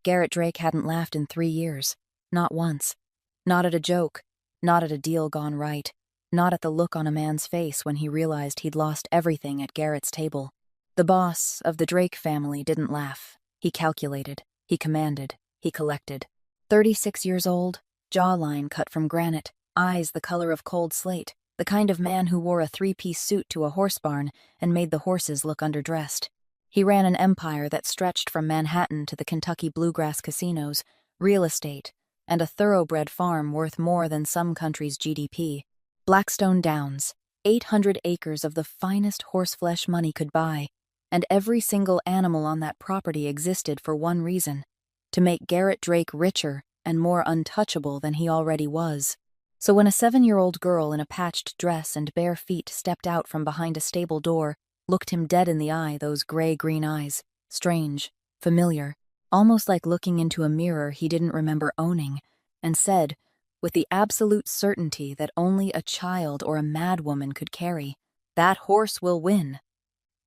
Garrett Drake hadn't laughed in 3 years. Not once. Not at a joke. Not at a deal gone right. Not at the look on a man's face when he realized he'd lost everything at Garrett's table. The boss of the Drake family didn't laugh. He calculated. He commanded. He collected. 36 years old, jawline cut from granite, eyes the color of cold slate, the kind of man who wore a three-piece suit to a horse barn and made the horses look underdressed. He ran an empire that stretched from Manhattan to the Kentucky bluegrass casinos, real estate, and a thoroughbred farm worth more than some countries' GDP. Blackstone Downs, 800 acres of the finest horseflesh money could buy, and every single animal on that property existed for one reason: to make Garrett Drake richer and more untouchable than he already was. So when a 7-year-old girl in a patched dress and bare feet stepped out from behind a stable door, looked him dead in the eye, those gray-green eyes, strange, familiar, almost like looking into a mirror he didn't remember owning, and said, with the absolute certainty that only a child or a madwoman could carry, "That horse will win."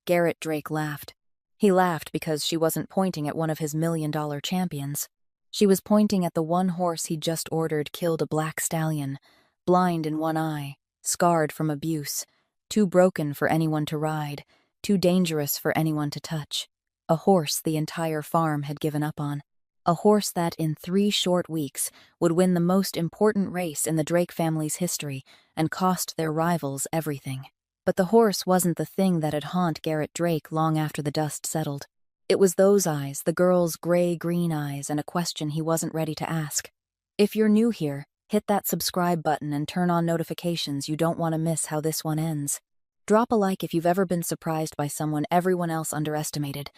Garrett Drake laughed. He laughed because she wasn't pointing at one of his $1 million champions. She was pointing at the one horse he'd just ordered killed a black stallion, blind in one eye, scarred from abuse, too broken for anyone to ride, too dangerous for anyone to touch. A horse the entire farm had given up on. A horse that, in 3 short weeks, would win the most important race in the Drake family's history and cost their rivals everything. But the horse wasn't the thing that'd haunt Garrett Drake long after the dust settled. It was those eyes, the girl's gray-green eyes, and a question he wasn't ready to ask. If you're new here, hit that subscribe button and turn on notifications. You don't want to miss how this one ends. Drop a like if you've ever been surprised by someone everyone else underestimated,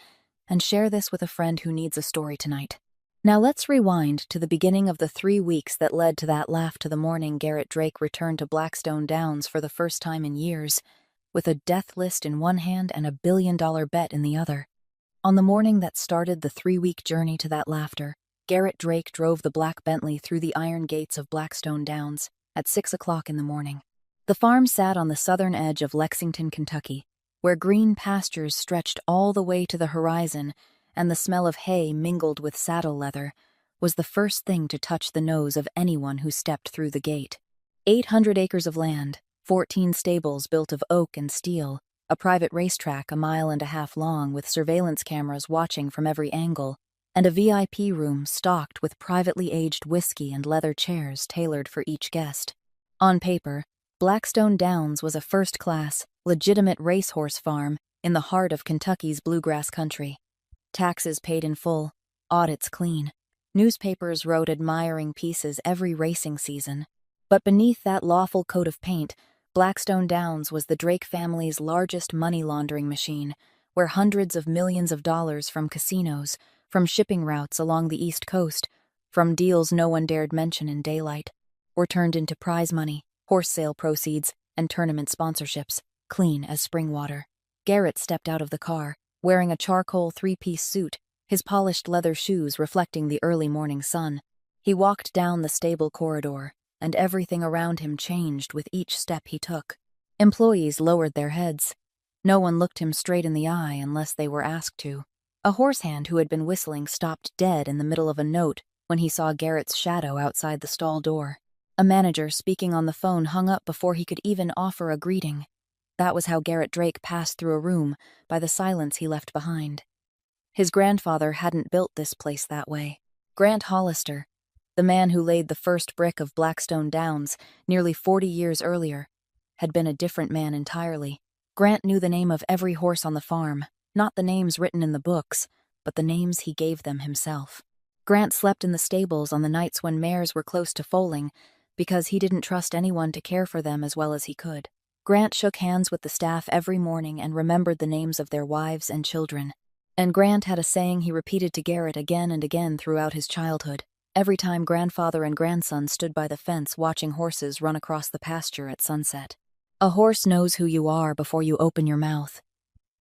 and share this with a friend who needs a story tonight. Now let's rewind to the beginning of the 3 weeks that led to that laugh to the morning Garrett Drake returned to Blackstone Downs for the first time in years, with a death list in one hand and a $1 billion bet in the other. On the morning that started the 3-week journey to that laughter, Garrett Drake drove the black Bentley through the iron gates of Blackstone Downs at 6 o'clock in the morning. The farm sat on the southern edge of Lexington, Kentucky, where green pastures stretched all the way to the horizon and the smell of hay mingled with saddle leather was the first thing to touch the nose of anyone who stepped through the gate. 800 acres of land, 14 stables built of oak and steel, a private racetrack 1.5 miles long with surveillance cameras watching from every angle, and a VIP room stocked with privately aged whiskey and leather chairs tailored for each guest. On paper, Blackstone Downs was a first-class, legitimate racehorse farm in the heart of Kentucky's bluegrass country. Taxes paid in full, audits clean. Newspapers wrote admiring pieces every racing season. But beneath that lawful coat of paint, Blackstone Downs was the Drake family's largest money laundering machine, where hundreds of millions of dollars from casinos, from shipping routes along the East Coast, from deals no one dared mention in daylight, were turned into prize money, horse sale proceeds, and tournament sponsorships, clean as spring water. Garrett stepped out of the car, wearing a charcoal 3-piece suit, his polished leather shoes reflecting the early morning sun. He walked down the stable corridor, and everything around him changed with each step he took. Employees lowered their heads. No one looked him straight in the eye unless they were asked to. A horsehand who had been whistling stopped dead in the middle of a note when he saw Garrett's shadow outside the stall door. A manager speaking on the phone hung up before he could even offer a greeting. That was how Garrett Drake passed through a room, by the silence he left behind. His grandfather hadn't built this place that way. Grant Hollister, the man who laid the first brick of Blackstone Downs nearly 40 years earlier, had been a different man entirely. Grant knew the name of every horse on the farm, not the names written in the books, but the names he gave them himself. Grant slept in the stables on the nights when mares were close to foaling, because he didn't trust anyone to care for them as well as he could. Grant shook hands with the staff every morning and remembered the names of their wives and children. And Grant had a saying he repeated to Garrett again and again throughout his childhood, every time grandfather and grandson stood by the fence watching horses run across the pasture at sunset. "A horse knows who you are before you open your mouth."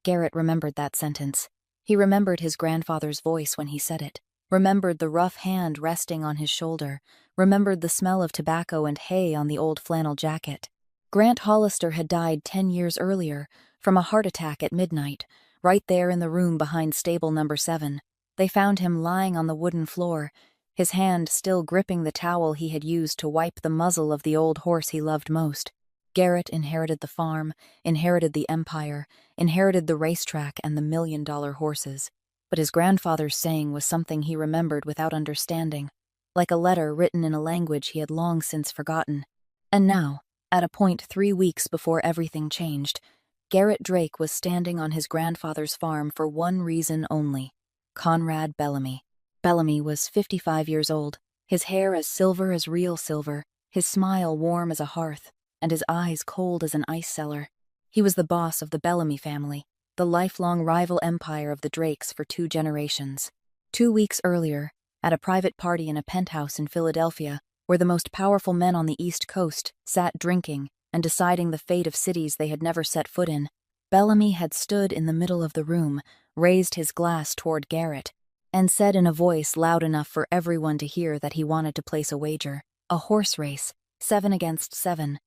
Garrett remembered that sentence. He remembered his grandfather's voice when he said it, remembered the rough hand resting on his shoulder, remembered the smell of tobacco and hay on the old flannel jacket. Grant Hollister had died 10 years earlier from a heart attack at midnight, right there in the room behind stable number 7. They found him lying on the wooden floor, his hand still gripping the towel he had used to wipe the muzzle of the old horse he loved most. Garrett inherited the farm, inherited the empire, inherited the racetrack and the $1,000,000 horses. But his grandfather's saying was something he remembered without understanding, like a letter written in a language he had long since forgotten. And now, at a point 3 weeks before everything changed, Garrett Drake was standing on his grandfather's farm for one reason only: Conrad Bellamy. Bellamy was 55 years old, his hair as silver as real silver, his smile warm as a hearth, and his eyes cold as an ice cellar. He was the boss of the Bellamy family, the lifelong rival empire of the Drakes for 2 generations. 2 weeks earlier, at a private party in a penthouse in Philadelphia, where the most powerful men on the East Coast sat drinking and deciding the fate of cities they had never set foot in, Bellamy had stood in the middle of the room, raised his glass toward Garrett, and said in a voice loud enough for everyone to hear that he wanted to place a wager, a horse race, 7 against 7.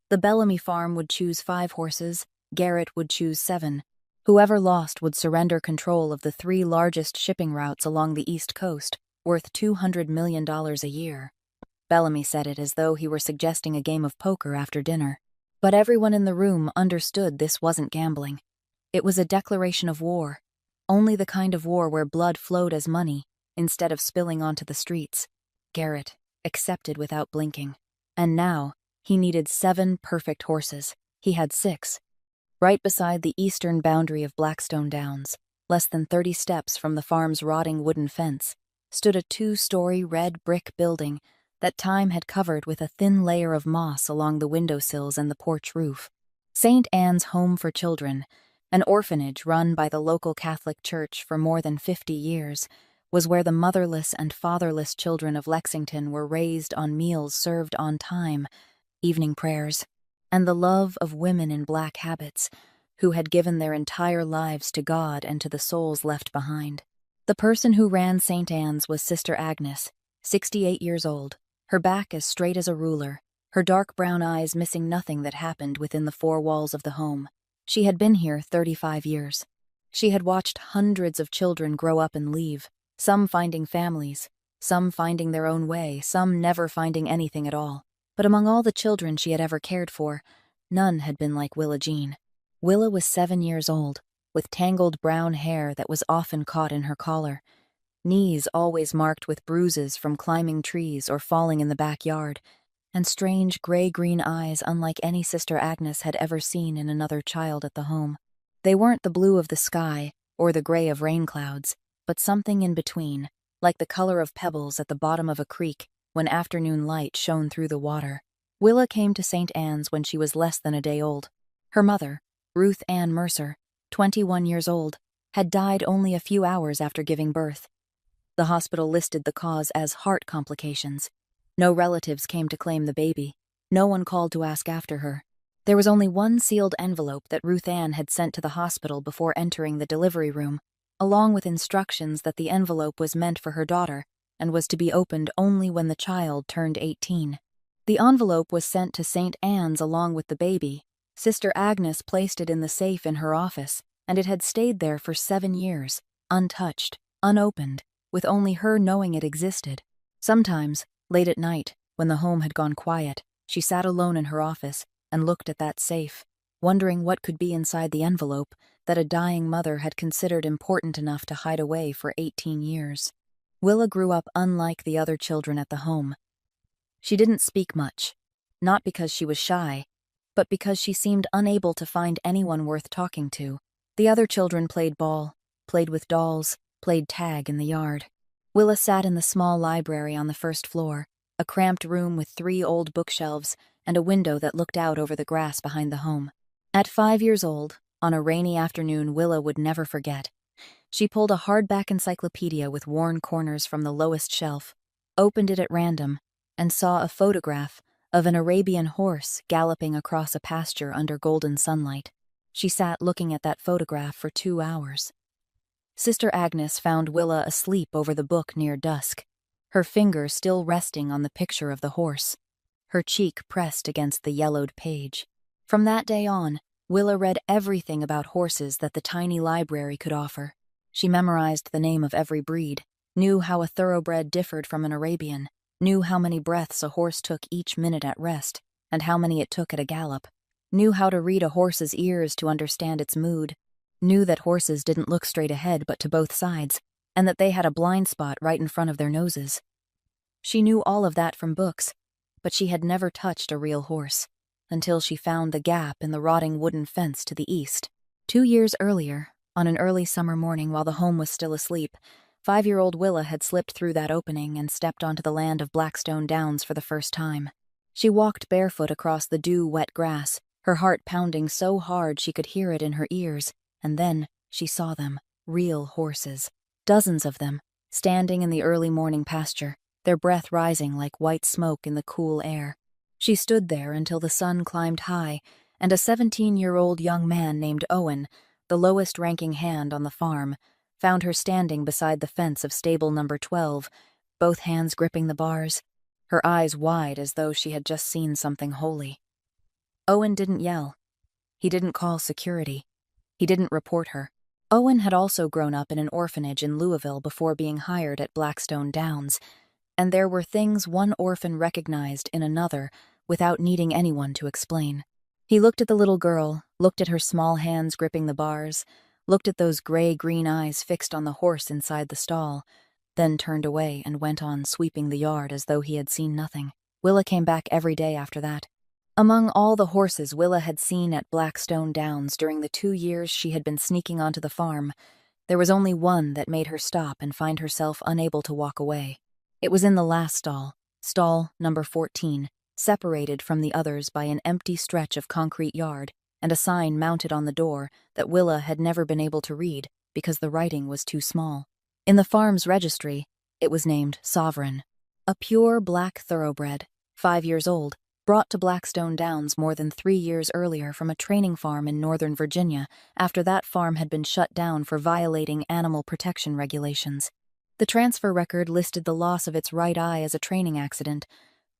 The Bellamy farm would choose 5 horses, Garrett would choose 7. Whoever lost would surrender control of the 3 largest shipping routes along the East Coast, worth $200 million a year. Bellamy said it as though he were suggesting a game of poker after dinner. But everyone in the room understood this wasn't gambling. It was a declaration of war, only the kind of war where blood flowed as money, instead of spilling onto the streets. Garrett accepted without blinking. And now, he needed 7 perfect horses. He had 6. Right beside the eastern boundary of Blackstone Downs, less than 30 steps from the farm's rotting wooden fence, stood a 2-story red brick building that time had covered with a thin layer of moss along the windowsills and the porch roof. St. Anne's Home for Children, an orphanage run by the local Catholic Church for more than 50 years, was where the motherless and fatherless children of Lexington were raised on meals served on time, evening prayers, and the love of women in black habits who had given their entire lives to God and to the souls left behind. The person who ran St. Anne's was Sister Agnes, 68 years old, her back as straight as a ruler, her dark brown eyes missing nothing that happened within the 4 walls of the home. She had been here 35 years. She had watched hundreds of children grow up and leave, some finding families, some finding their own way, some never finding anything at all. But among all the children she had ever cared for, none had been like Willa Jean. Willa was 7 years old, with tangled brown hair that was often caught in her collar, knees always marked with bruises from climbing trees or falling in the backyard, and strange gray-green eyes unlike any Sister Agnes had ever seen in another child at the home. They weren't the blue of the sky or the gray of rain clouds, but something in between, like the color of pebbles at the bottom of a creek when afternoon light shone through the water. Willa came to St. Anne's when she was less than a day old. Her mother, Ruth Ann Mercer, 21 years old, had died only a few hours after giving birth. The hospital listed the cause as heart complications. No relatives came to claim the baby. No one called to ask after her. There was only one sealed envelope that Ruth Ann had sent to the hospital before entering the delivery room, along with instructions that the envelope was meant for her daughter and was to be opened only when the child turned 18. The envelope was sent to St. Anne's along with the baby. Sister Agnes placed it in the safe in her office, and it had stayed there for 7 years, untouched, unopened, with only her knowing it existed. Sometimes, late at night, when the home had gone quiet, she sat alone in her office and looked at that safe, wondering what could be inside the envelope that a dying mother had considered important enough to hide away for 18 years. Willa grew up unlike the other children at the home. She didn't speak much, not because she was shy, but because she seemed unable to find anyone worth talking to. The other children played ball, played with dolls, played tag in the yard. Willa sat in the small library on the first floor, a cramped room with 3 old bookshelves and a window that looked out over the grass behind the home. At 5 years old, on a rainy afternoon Willa would never forget, she pulled a hardback encyclopedia with worn corners from the lowest shelf, opened it at random, and saw a photograph of an Arabian horse galloping across a pasture under golden sunlight. She sat looking at that photograph for 2 hours. Sister Agnes found Willa asleep over the book near dusk, her finger still resting on the picture of the horse, her cheek pressed against the yellowed page. From that day on, Willa read everything about horses that the tiny library could offer. She memorized the name of every breed, knew how a thoroughbred differed from an Arabian, knew how many breaths a horse took each minute at rest, and how many it took at a gallop, knew how to read a horse's ears to understand its mood, knew that horses didn't look straight ahead but to both sides, and that they had a blind spot right in front of their noses. She knew all of that from books, but she had never touched a real horse, until she found the gap in the rotting wooden fence to the east. 2 years earlier, on an early summer morning while the home was still asleep, 5-year-old Willa had slipped through that opening and stepped onto the land of Blackstone Downs for the first time. She walked barefoot across the dew-wet grass, her heart pounding so hard she could hear it in her ears, and then she saw them, real horses. Dozens of them, standing in the early morning pasture, their breath rising like white smoke in the cool air. She stood there until the sun climbed high, and a 17-year-old young man named Owen, the lowest-ranking hand on the farm, found her standing beside the fence of stable number 12, both hands gripping the bars, her eyes wide as though she had just seen something holy. Owen didn't yell. He didn't call security. He didn't report her. Owen had also grown up in an orphanage in Louisville before being hired at Blackstone Downs, and there were things one orphan recognized in another without needing anyone to explain. He looked at the little girl, looked at her small hands gripping the bars, looked at those gray-green eyes fixed on the horse inside the stall, then turned away and went on sweeping the yard as though he had seen nothing. Willa came back every day after that. Among all the horses Willa had seen at Blackstone Downs during the 2 years she had been sneaking onto the farm, there was only one that made her stop and find herself unable to walk away. It was in the last stall, stall number 14, separated from the others by an empty stretch of concrete yard and a sign mounted on the door that Willa had never been able to read because the writing was too small. In the farm's registry, it was named Sovereign, a pure black thoroughbred, 5 years old, brought to Blackstone Downs more than 3 years earlier from a training farm in Northern Virginia after that farm had been shut down for violating animal protection regulations. The transfer record listed the loss of its right eye as a training accident,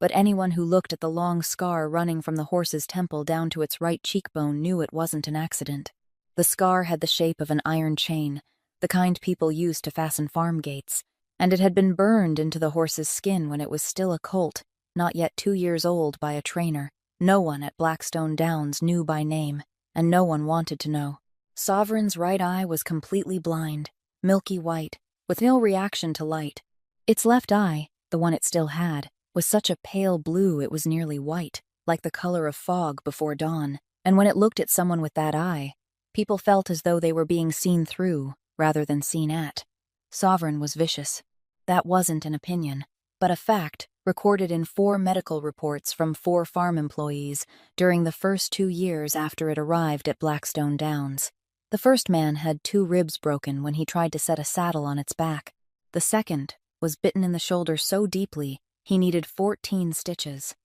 but anyone who looked at the long scar running from the horse's temple down to its right cheekbone knew it wasn't an accident. The scar had the shape of an iron chain, the kind people used to fasten farm gates, and it had been burned into the horse's skin when it was still a colt, not yet 2 years old, by a trainer. No one at Blackstone Downs knew by name, and no one wanted to know. Sovereign's right eye was completely blind, milky white, with no reaction to light. Its left eye, the one it still had, was such a pale blue it was nearly white, like the color of fog before dawn, and when it looked at someone with that eye, people felt as though they were being seen through, rather than seen at. Sovereign was vicious. That wasn't an opinion, but a fact recorded in 4 medical reports from 4 farm employees during the first 2 years after it arrived at Blackstone Downs. The first man had 2 ribs broken when he tried to set a saddle on its back. The second was bitten in the shoulder so deeply he needed 14 stitches.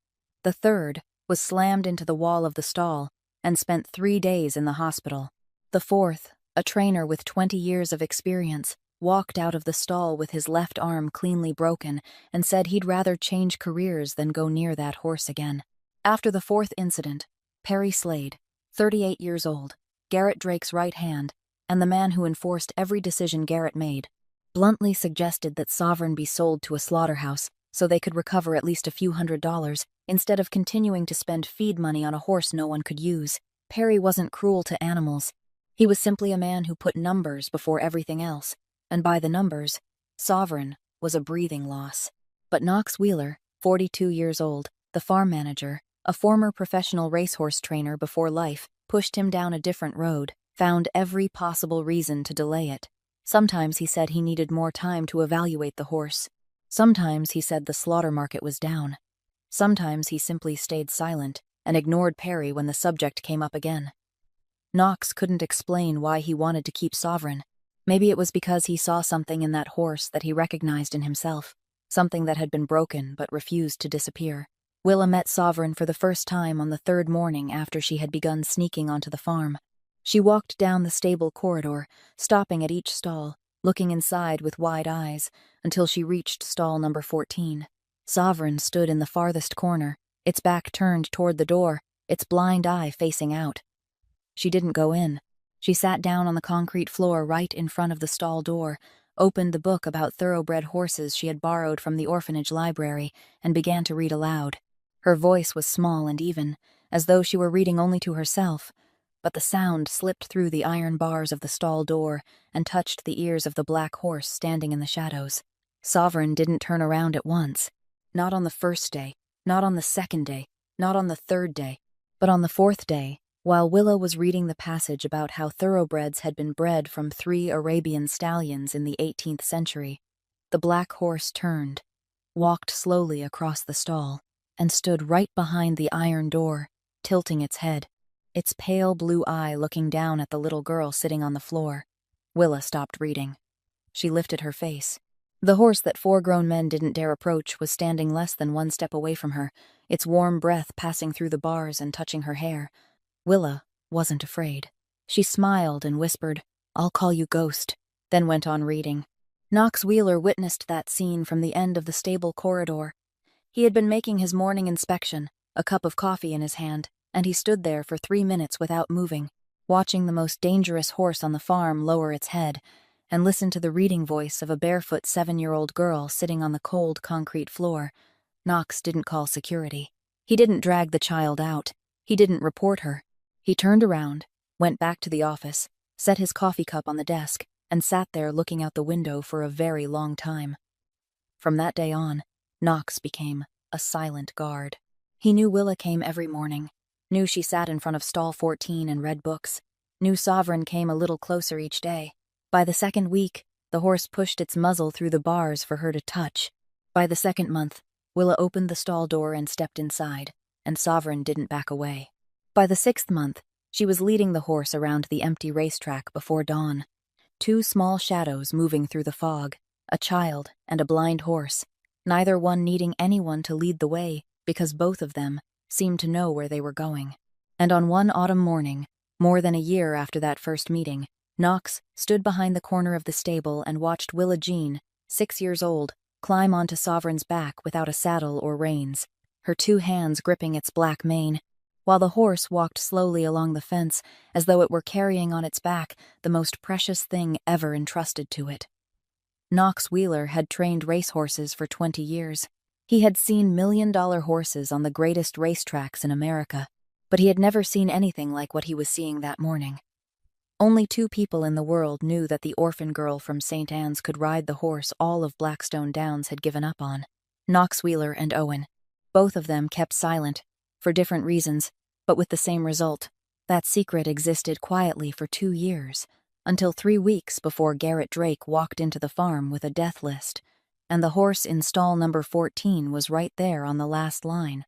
The third was slammed into the wall of the stall and spent 3 days in the hospital. The fourth, a trainer with 20 years of experience, walked out of the stall with his left arm cleanly broken and said he'd rather change careers than go near that horse again. After the 4th incident, Perry Slade, 38 years old, Garrett Drake's right hand, and the man who enforced every decision Garrett made, bluntly suggested that Sovereign be sold to a slaughterhouse so they could recover at least a few $100s instead of continuing to spend feed money on a horse no one could use. Perry wasn't cruel to animals. He was simply a man who put numbers before everything else, and by the numbers, Sovereign was a breathing loss. But Knox Wheeler, 42 years old, the farm manager, a former professional racehorse trainer before life, pushed him down a different road, found every possible reason to delay it. Sometimes he said he needed more time to evaluate the horse. Sometimes he said the slaughter market was down. Sometimes he simply stayed silent and ignored Perry when the subject came up again. Knox couldn't explain why he wanted to keep Sovereign. Maybe it was because he saw something in that horse that he recognized in himself, something that had been broken but refused to disappear. Willa met Sovereign for the first time on the 3rd morning after she had begun sneaking onto the farm. She walked down the stable corridor, stopping at each stall, looking inside with wide eyes, until she reached stall number 14. Sovereign stood in the farthest corner, its back turned toward the door, its blind eye facing out. She didn't go in. She sat down on the concrete floor right in front of the stall door, opened the book about thoroughbred horses she had borrowed from the orphanage library, and began to read aloud. Her voice was small and even, as though she were reading only to herself, but the sound slipped through the iron bars of the stall door and touched the ears of the black horse standing in the shadows. Sovereign didn't turn around at once. Not on the first day, not on the second day, not on the third day, but on the fourth day, while Willa was reading the passage about how thoroughbreds had been bred from 3 Arabian stallions in the 18th century. The black horse turned, walked slowly across the stall, and stood right behind the iron door, tilting its head, its pale blue eye looking down at the little girl sitting on the floor. Willa stopped reading. She lifted her face. The horse that 4 grown men didn't dare approach was standing less than 1 step away from her, its warm breath passing through the bars and touching her hair. Willa wasn't afraid. She smiled and whispered, "I'll call you Ghost," then went on reading. Knox Wheeler witnessed that scene from the end of the stable corridor. He had been making his morning inspection, a cup of coffee in his hand, and he stood there for 3 minutes without moving, watching the most dangerous horse on the farm lower its head, and listen to the reading voice of a barefoot 7-year-old girl sitting on the cold concrete floor. Knox didn't call security. He didn't drag the child out. He didn't report her. He turned around, went back to the office, set his coffee cup on the desk, and sat there looking out the window for a very long time. From that day on, Knox became a silent guard. He knew Willa came every morning, knew she sat in front of stall 14 and read books, knew Sovereign came a little closer each day. By the second week, the horse pushed its muzzle through the bars for her to touch. By the second month, Willa opened the stall door and stepped inside, and Sovereign didn't back away. By the 6th month, she was leading the horse around the empty racetrack before dawn. 2 small shadows moving through the fog, a child and a blind horse, neither one needing anyone to lead the way because both of them seemed to know where they were going. And on one autumn morning, more than a year after that first meeting, Knox stood behind the corner of the stable and watched Willa Jean, 6 years old, climb onto Sovereign's back without a saddle or reins, her 2 hands gripping its black mane, while the horse walked slowly along the fence as though it were carrying on its back the most precious thing ever entrusted to it. Knox Wheeler had trained racehorses for 20 years. He had seen million-dollar horses on the greatest racetracks in America, but he had never seen anything like what he was seeing that morning. Only 2 people in the world knew that the orphan girl from St. Anne's could ride the horse all of Blackstone Downs had given up on: Knox Wheeler and Owen. Both of them kept silent, for different reasons, but with the same result. That secret existed quietly for 2 years, until 3 weeks before Garrett Drake walked into the farm with a death list, and the horse in stall number 14 was right there on the last line.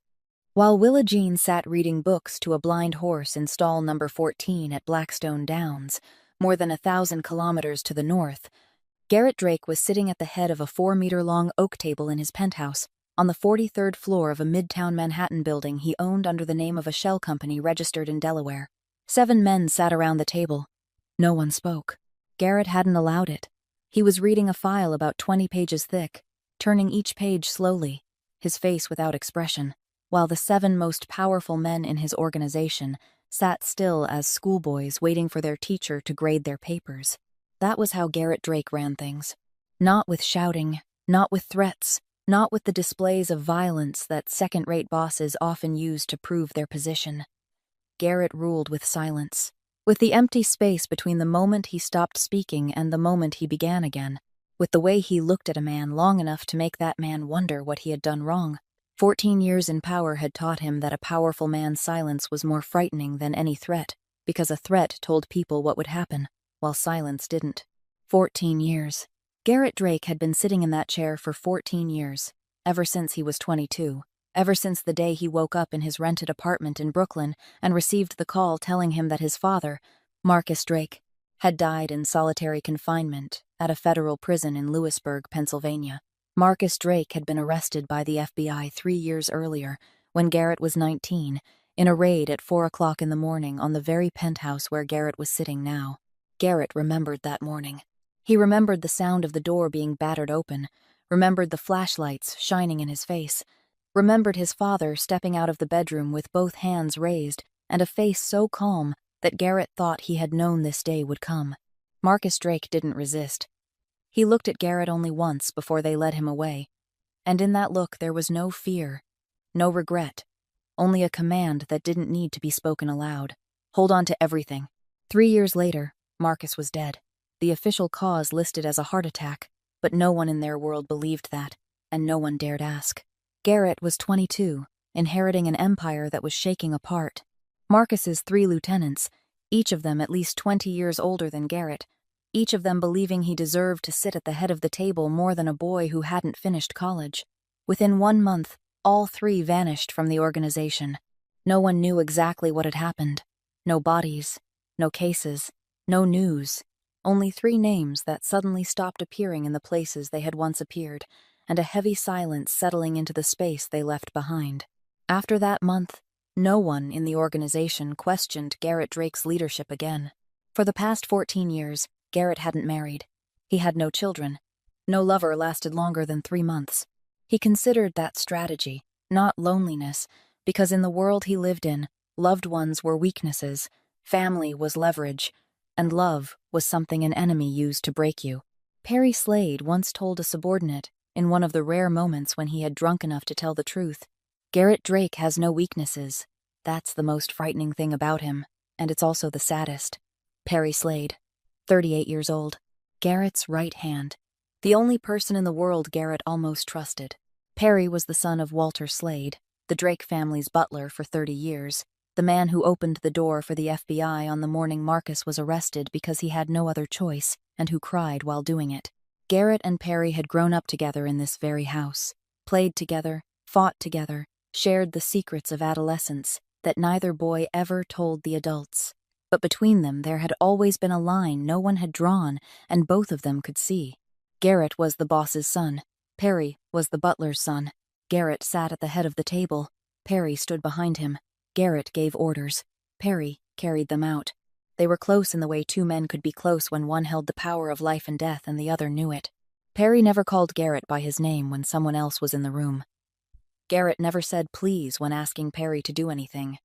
While Willa Jean sat reading books to a blind horse in stall number 14 at Blackstone Downs, more than 1,000 kilometers to the north, Garrett Drake was sitting at the head of a 4-meter-long oak table in his penthouse, on the 43rd floor of a midtown Manhattan building he owned under the name of a shell company registered in Delaware. 7 men sat around the table. No one spoke. Garrett hadn't allowed it. He was reading a file about 20 pages thick, turning each page slowly, his face without expression, while the 7 most powerful men in his organization sat still as schoolboys waiting for their teacher to grade their papers. That was how Garrett Drake ran things. Not with shouting, not with threats, not with the displays of violence that second-rate bosses often use to prove their position. Garrett ruled with silence, with the empty space between the moment he stopped speaking and the moment he began again, with the way he looked at a man long enough to make that man wonder what he had done wrong. 14 years in power had taught him that a powerful man's silence was more frightening than any threat, because a threat told people what would happen, while silence didn't. 14 years. Garrett Drake had been sitting in that chair for 14 years, ever since he was 22, ever since the day he woke up in his rented apartment in Brooklyn and received the call telling him that his father, Marcus Drake, had died in solitary confinement at a federal prison in Lewisburg, Pennsylvania. Marcus Drake had been arrested by the FBI 3 years earlier, when Garrett was 19, in a raid at 4 o'clock in the morning on the very penthouse where Garrett was sitting now. Garrett remembered that morning. He remembered the sound of the door being battered open, remembered the flashlights shining in his face, remembered his father stepping out of the bedroom with both hands raised and a face so calm that Garrett thought he had known this day would come. Marcus Drake didn't resist. He looked at Garrett only once before they led him away, and in that look there was no fear, no regret, only a command that didn't need to be spoken aloud. Hold on to everything. 3 years later, Marcus was dead. The official cause listed as a heart attack, but no one in their world believed that, and no one dared ask. Garrett was 22, inheriting an empire that was shaking apart. Marcus's 3 lieutenants, each of them at least 20 years older than Garrett, each of them believing he deserved to sit at the head of the table more than a boy who hadn't finished college. Within 1 month, all 3 vanished from the organization. No one knew exactly what had happened. No bodies, no cases, no news. Only 3 names that suddenly stopped appearing in the places they had once appeared, and a heavy silence settling into the space they left behind. After that month, no one in the organization questioned Garrett Drake's leadership again. For the past 14 years, Garrett hadn't married. He had no children. No lover lasted longer than 3 months. He considered that strategy, not loneliness, because in the world he lived in, loved ones were weaknesses, family was leverage, and love was something an enemy used to break you. Perry Slade once told a subordinate, in one of the rare moments when he had drunk enough to tell the truth, "Garrett Drake has no weaknesses. That's the most frightening thing about him, and it's also the saddest." Perry Slade, 38 years old, Garrett's right hand, the only person in the world Garrett almost trusted. Perry was the son of Walter Slade, the Drake family's butler for 30 years, the man who opened the door for the FBI on the morning Marcus was arrested because he had no other choice, and who cried while doing it. Garrett and Perry had grown up together in this very house, played together, fought together, shared the secrets of adolescence that neither boy ever told the adults. But between them there had always been a line no one had drawn, and both of them could see. Garrett was the boss's son. Perry was the butler's son. Garrett sat at the head of the table. Perry stood behind him. Garrett gave orders. Perry carried them out. They were close in the way 2 men could be close when one held the power of life and death and the other knew it. Perry never called Garrett by his name when someone else was in the room. Garrett never said please when asking Perry to do anything.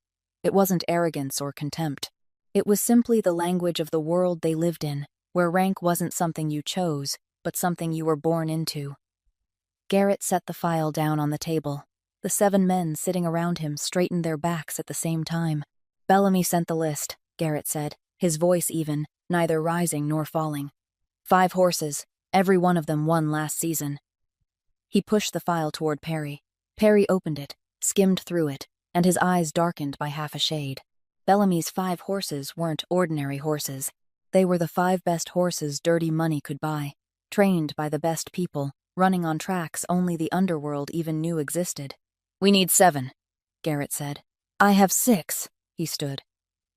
It wasn't arrogance or contempt. It was simply the language of the world they lived in, where rank wasn't something you chose, but something you were born into. Garrett set the file down on the table. The 7 men sitting around him straightened their backs at the same time. "Bellamy sent the list," Garrett said, his voice even, neither rising nor falling. 5 horses, every one of them won last season. He pushed the file toward Perry. Perry opened it, skimmed through it, and his eyes darkened by half a shade. Bellamy's 5 horses weren't ordinary horses. They were the 5 best horses dirty money could buy, trained by the best people, running on tracks only the underworld even knew existed. "We need 7, Garrett said. "I have 6, he stood.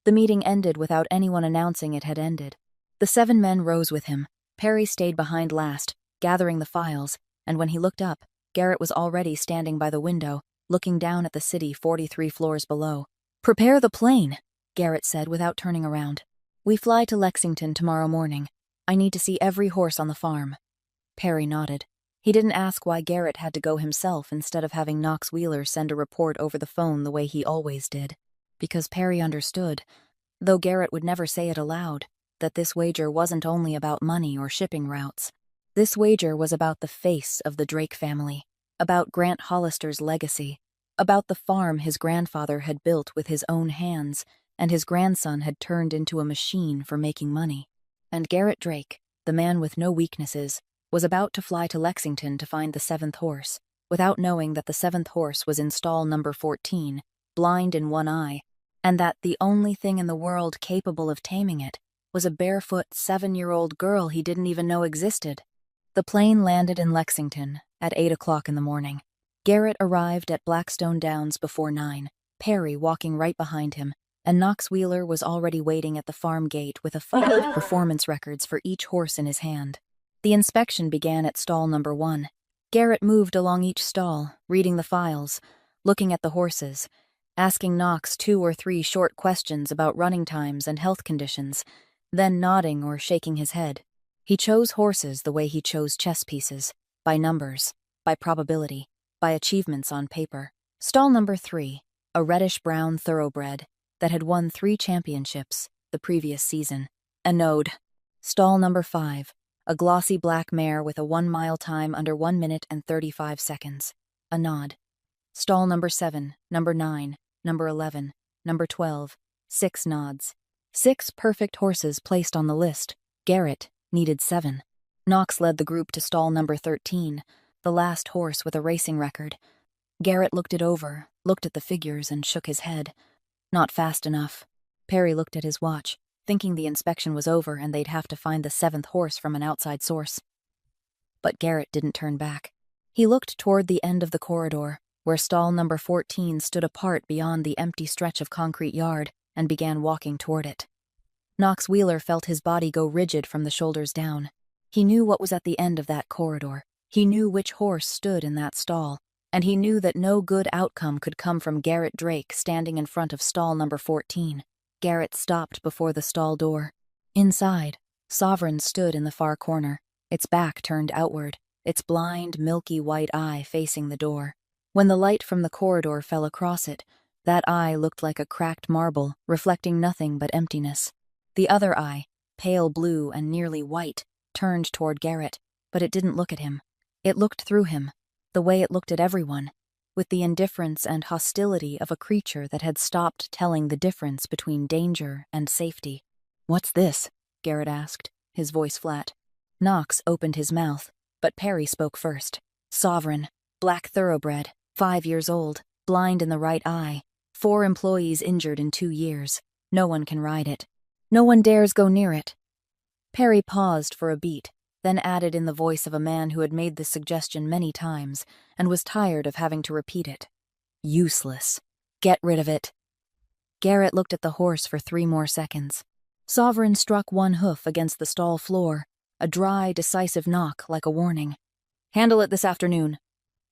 The meeting ended without anyone announcing it had ended. The 7 men rose with him. Perry stayed behind last, gathering the files, and when he looked up, Garrett was already standing by the window, looking down at the city 43 floors below. "Prepare the plane," Garrett said without turning around. "We fly to Lexington tomorrow morning. I need to see every horse on the farm." Perry nodded. He didn't ask why Garrett had to go himself instead of having Knox Wheeler send a report over the phone the way he always did. Because Perry understood, though Garrett would never say it aloud, that this wager wasn't only about money or shipping routes. This wager was about the face of the Drake family, about Grant Hollister's legacy, about the farm his grandfather had built with his own hands and his grandson had turned into a machine for making money. And Garrett Drake, the man with no weaknesses, was about to fly to Lexington to find the 7th horse, without knowing that the 7th horse was in stall number 14, blind in one eye, and that the only thing in the world capable of taming it was a barefoot 7-year-old girl he didn't even know existed. The plane landed in Lexington at 8 o'clock in the morning. Garrett arrived at Blackstone Downs before 9, Perry walking right behind him, and Knox Wheeler was already waiting at the farm gate with a file of performance records for each horse in his hand. The inspection began at stall number 1. Garrett moved along each stall, reading the files, looking at the horses, asking Knox 2 or 3 short questions about running times and health conditions, then nodding or shaking his head. He chose horses the way he chose chess pieces, by numbers, by probability, by achievements on paper. Stall number 3, a reddish-brown thoroughbred, that had won 3 championships the previous season. A node. Stall number 5, a glossy black mare with a 1-mile time under 1 minute and 35 seconds. A nod. Stall number 7, number 9, number 11, number 12, 6 nods. 6 perfect horses placed on the list. Garrett needed 7. Knox led the group to stall number 13, the last horse with a racing record. Garrett looked it over, looked at the figures, and shook his head. Not fast enough. Perry looked at his watch, thinking the inspection was over and they'd have to find the 7th horse from an outside source. But Garrett didn't turn back. He looked toward the end of the corridor, where stall number 14 stood apart beyond the empty stretch of concrete yard, and began walking toward it. Knox Wheeler felt his body go rigid from the shoulders down. He knew what was at the end of that corridor. He knew which horse stood in that stall, and he knew that no good outcome could come from Garrett Drake standing in front of stall number 14. Garrett stopped before the stall door. Inside, Sovereign stood in the far corner, its back turned outward, its blind, milky white eye facing the door. When the light from the corridor fell across it, that eye looked like a cracked marble, reflecting nothing but emptiness. The other eye, pale blue and nearly white, turned toward Garrett, but it didn't look at him. It looked through him, the way it looked at everyone, with the indifference and hostility of a creature that had stopped telling the difference between danger and safety. "What's this?" Garrett asked, his voice flat. Knox opened his mouth, but Perry spoke first. "Sovereign, black thoroughbred, 5 years old, blind in the right eye, 4 employees injured in 2 years. No one can ride it. No one dares go near it." Perry paused for a beat, then added in the voice of a man who had made this suggestion many times and was tired of having to repeat it. "Useless. Get rid of it." Garrett looked at the horse for 3 more seconds. Sovereign struck one hoof against the stall floor, a dry, decisive knock like a warning. "Handle it this afternoon,"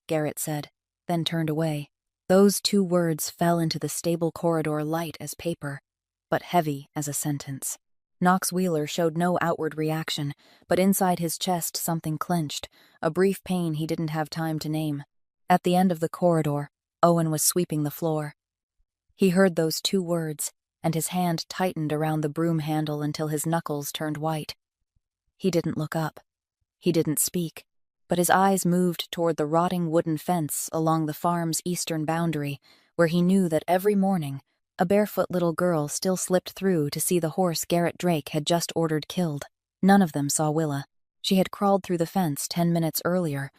Garrett said, then turned away. Those 2 words fell into the stable corridor light as paper, but heavy as a sentence. Knox Wheeler showed no outward reaction, but inside his chest something clenched, a brief pain he didn't have time to name. At the end of the corridor, Owen was sweeping the floor. He heard those 2 words, and his hand tightened around the broom handle until his knuckles turned white. He didn't look up. He didn't speak, but his eyes moved toward the rotting wooden fence along the farm's eastern boundary, where he knew that every morning a barefoot little girl still slipped through to see the horse Garrett Drake had just ordered killed. None of them saw Willa. She had crawled through the fence 10 minutes earlier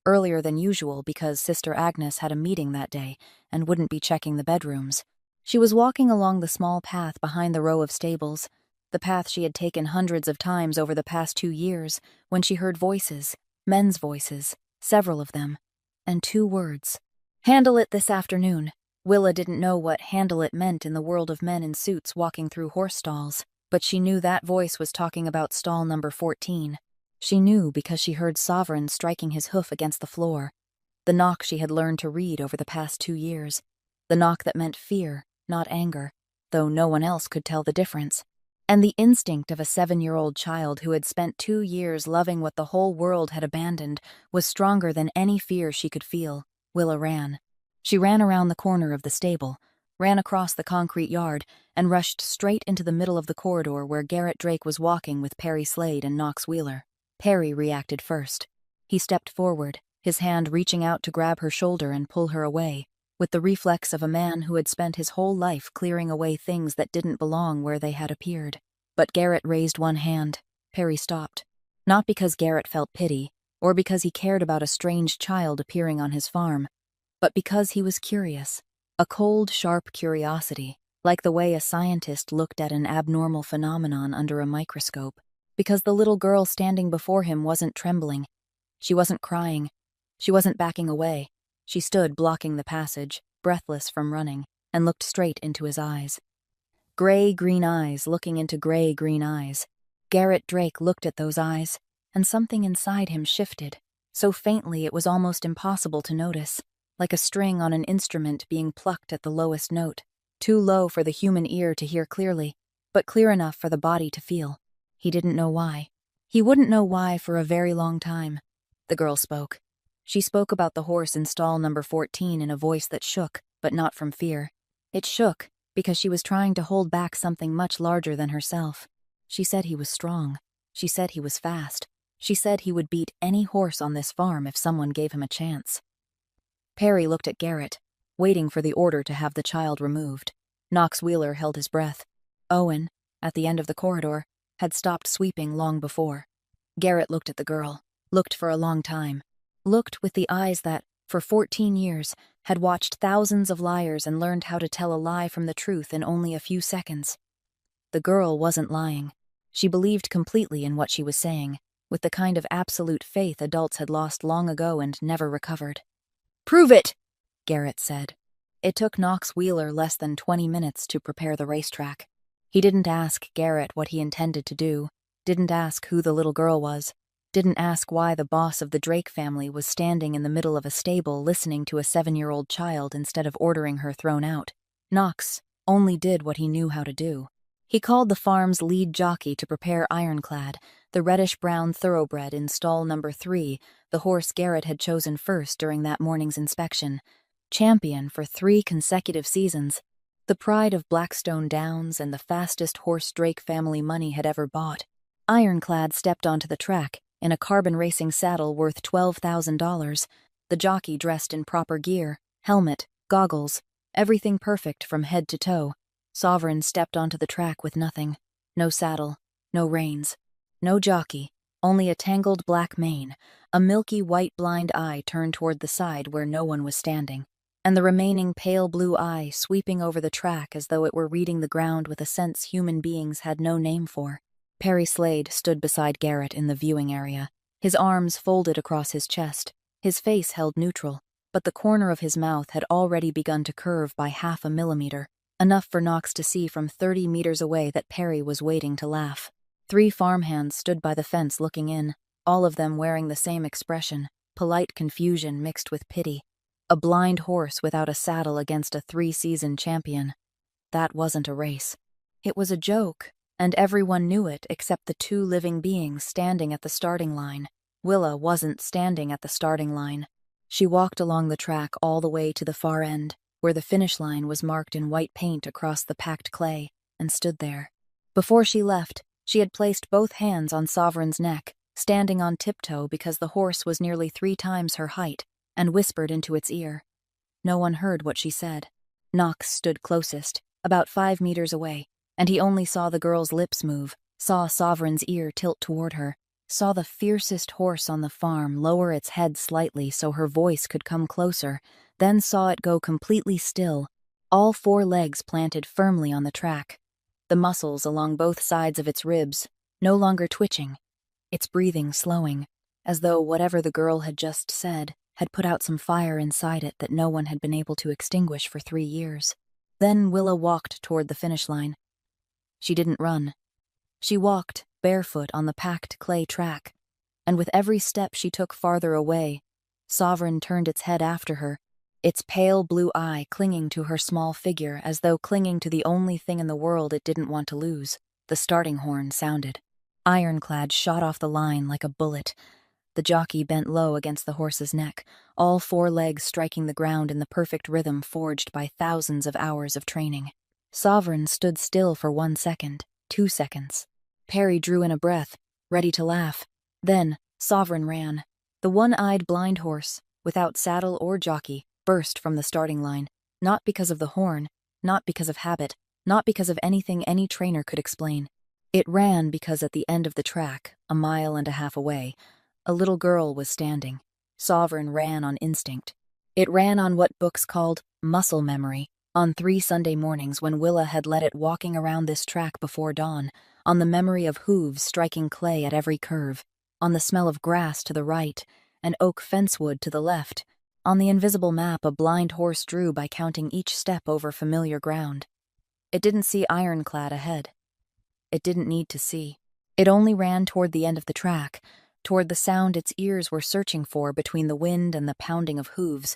than usual because Sister Agnes had a meeting that day and wouldn't be checking the bedrooms. She was walking along the small path behind the row of stables, the path she had taken hundreds of times over the past 2 years, when she heard voices, men's voices, several of them, and 2 words. "Handle it this afternoon." Willa didn't know what "handle it" meant in the world of men in suits walking through horse stalls, but she knew that voice was talking about stall number 14. She knew because she heard Sovereign striking his hoof against the floor, the knock she had learned to read over the past 2 years, the knock that meant fear, not anger, though no one else could tell the difference. And the instinct of a 7-year-old child who had spent 2 years loving what the whole world had abandoned was stronger than any fear she could feel. Willa ran. She ran around the corner of the stable, ran across the concrete yard, and rushed straight into the middle of the corridor where Garrett Drake was walking with Perry Slade and Knox Wheeler. Perry reacted first. He stepped forward, his hand reaching out to grab her shoulder and pull her away, with the reflex of a man who had spent his whole life clearing away things that didn't belong where they had appeared. But Garrett raised one hand. Perry stopped. Not because Garrett felt pity, or because he cared about a strange child appearing on his farm, but because he was curious. A cold, sharp curiosity, like the way a scientist looked at an abnormal phenomenon under a microscope. Because the little girl standing before him wasn't trembling. She wasn't crying. She wasn't backing away. She stood blocking the passage, breathless from running, and looked straight into his eyes. Gray-green eyes looking into gray-green eyes. Garrett Drake looked at those eyes, and something inside him shifted, so faintly it was almost impossible to notice, like a string on an instrument being plucked at the lowest note, too low for the human ear to hear clearly, but clear enough for the body to feel. He didn't know why. He wouldn't know why for a very long time. The girl spoke. She spoke about the horse in stall number 14 in a voice that shook, but not from fear. It shook because she was trying to hold back something much larger than herself. She said he was strong. She said he was fast. She said he would beat any horse on this farm if someone gave him a chance. Perry looked at Garrett, waiting for the order to have the child removed. Knox Wheeler held his breath. Owen, at the end of the corridor, had stopped sweeping long before. Garrett looked at the girl, looked for a long time, looked with the eyes that, for 14 years, had watched thousands of liars and learned how to tell a lie from the truth in only a few seconds. The girl wasn't lying. She believed completely in what she was saying, with the kind of absolute faith adults had lost long ago and never recovered. "Prove it!" Garrett said. It took Knox Wheeler less than 20 minutes to prepare the racetrack. He didn't ask Garrett what he intended to do, didn't ask who the little girl was, didn't ask why the boss of the Drake family was standing in the middle of a stable listening to a 7-year-old child instead of ordering her thrown out. Knox only did what he knew how to do. He called the farm's lead jockey to prepare Ironclad, the reddish-brown thoroughbred in stall number 3, the horse Garrett had chosen first during that morning's inspection. Champion for 3 consecutive seasons, the pride of Blackstone Downs and the fastest horse Drake family money had ever bought. Ironclad stepped onto the track in a carbon racing saddle worth $12,000, the jockey dressed in proper gear, helmet, goggles, everything perfect from head to toe. Sovereign stepped onto the track with nothing. No saddle, no reins, no jockey, only a tangled black mane, a milky white blind eye turned toward the side where no one was standing, and the remaining pale blue eye sweeping over the track as though it were reading the ground with a sense human beings had no name for. Perry Slade stood beside Garrett in the viewing area, his arms folded across his chest, his face held neutral, but the corner of his mouth had already begun to curve by 0.5 millimeter, enough for Knox to see from 30 meters away that Perry was waiting to laugh. 3 farmhands stood by the fence looking in, all of them wearing the same expression, polite confusion mixed with pity. A blind horse without a saddle against a 3-season champion. That wasn't a race. It was a joke, and everyone knew it except the 2 living beings standing at the starting line. Willa wasn't standing at the starting line. She walked along the track all the way to the far end, where the finish line was marked in white paint across the packed clay, and stood there. Before she left, she had placed both hands on Sovereign's neck, standing on tiptoe because the horse was nearly 3 times her height, and whispered into its ear. No one heard what she said. Knox stood closest, about 5 meters away, and he only saw the girl's lips move, saw Sovereign's ear tilt toward her, saw the fiercest horse on the farm lower its head slightly so her voice could come closer, then saw it go completely still, all 4 legs planted firmly on the track, the muscles along both sides of its ribs no longer twitching, its breathing slowing, as though whatever the girl had just said had put out some fire inside it that no one had been able to extinguish for 3 years. Then Willa walked toward the finish line. She didn't run. She walked, barefoot on the packed clay track, and with every step she took farther away, Sovereign turned its head after her, its pale blue eye clinging to her small figure as though clinging to the only thing in the world it didn't want to lose. The starting horn sounded. Ironclad shot off the line like a bullet. The jockey bent low against the horse's neck, all 4 legs striking the ground in the perfect rhythm forged by thousands of hours of training. Sovereign stood still for 1 second, 2 seconds. Perry drew in a breath, ready to laugh. Then, Sovereign ran. The one-eyed blind horse, without saddle or jockey, burst from the starting line, not because of the horn, not because of habit, not because of anything any trainer could explain. It ran because at the end of the track, 1.5 miles away, a little girl was standing. Sovereign ran on instinct. It ran on what books called muscle memory, on 3 Sunday mornings when Willa had led it walking around this track before dawn, on the memory of hooves striking clay at every curve, on the smell of grass to the right and oak fencewood to the left, on the invisible map a blind horse drew by counting each step over familiar ground. It didn't see Ironclad ahead. It didn't need to see. It only ran toward the end of the track, toward the sound its ears were searching for between the wind and the pounding of hooves,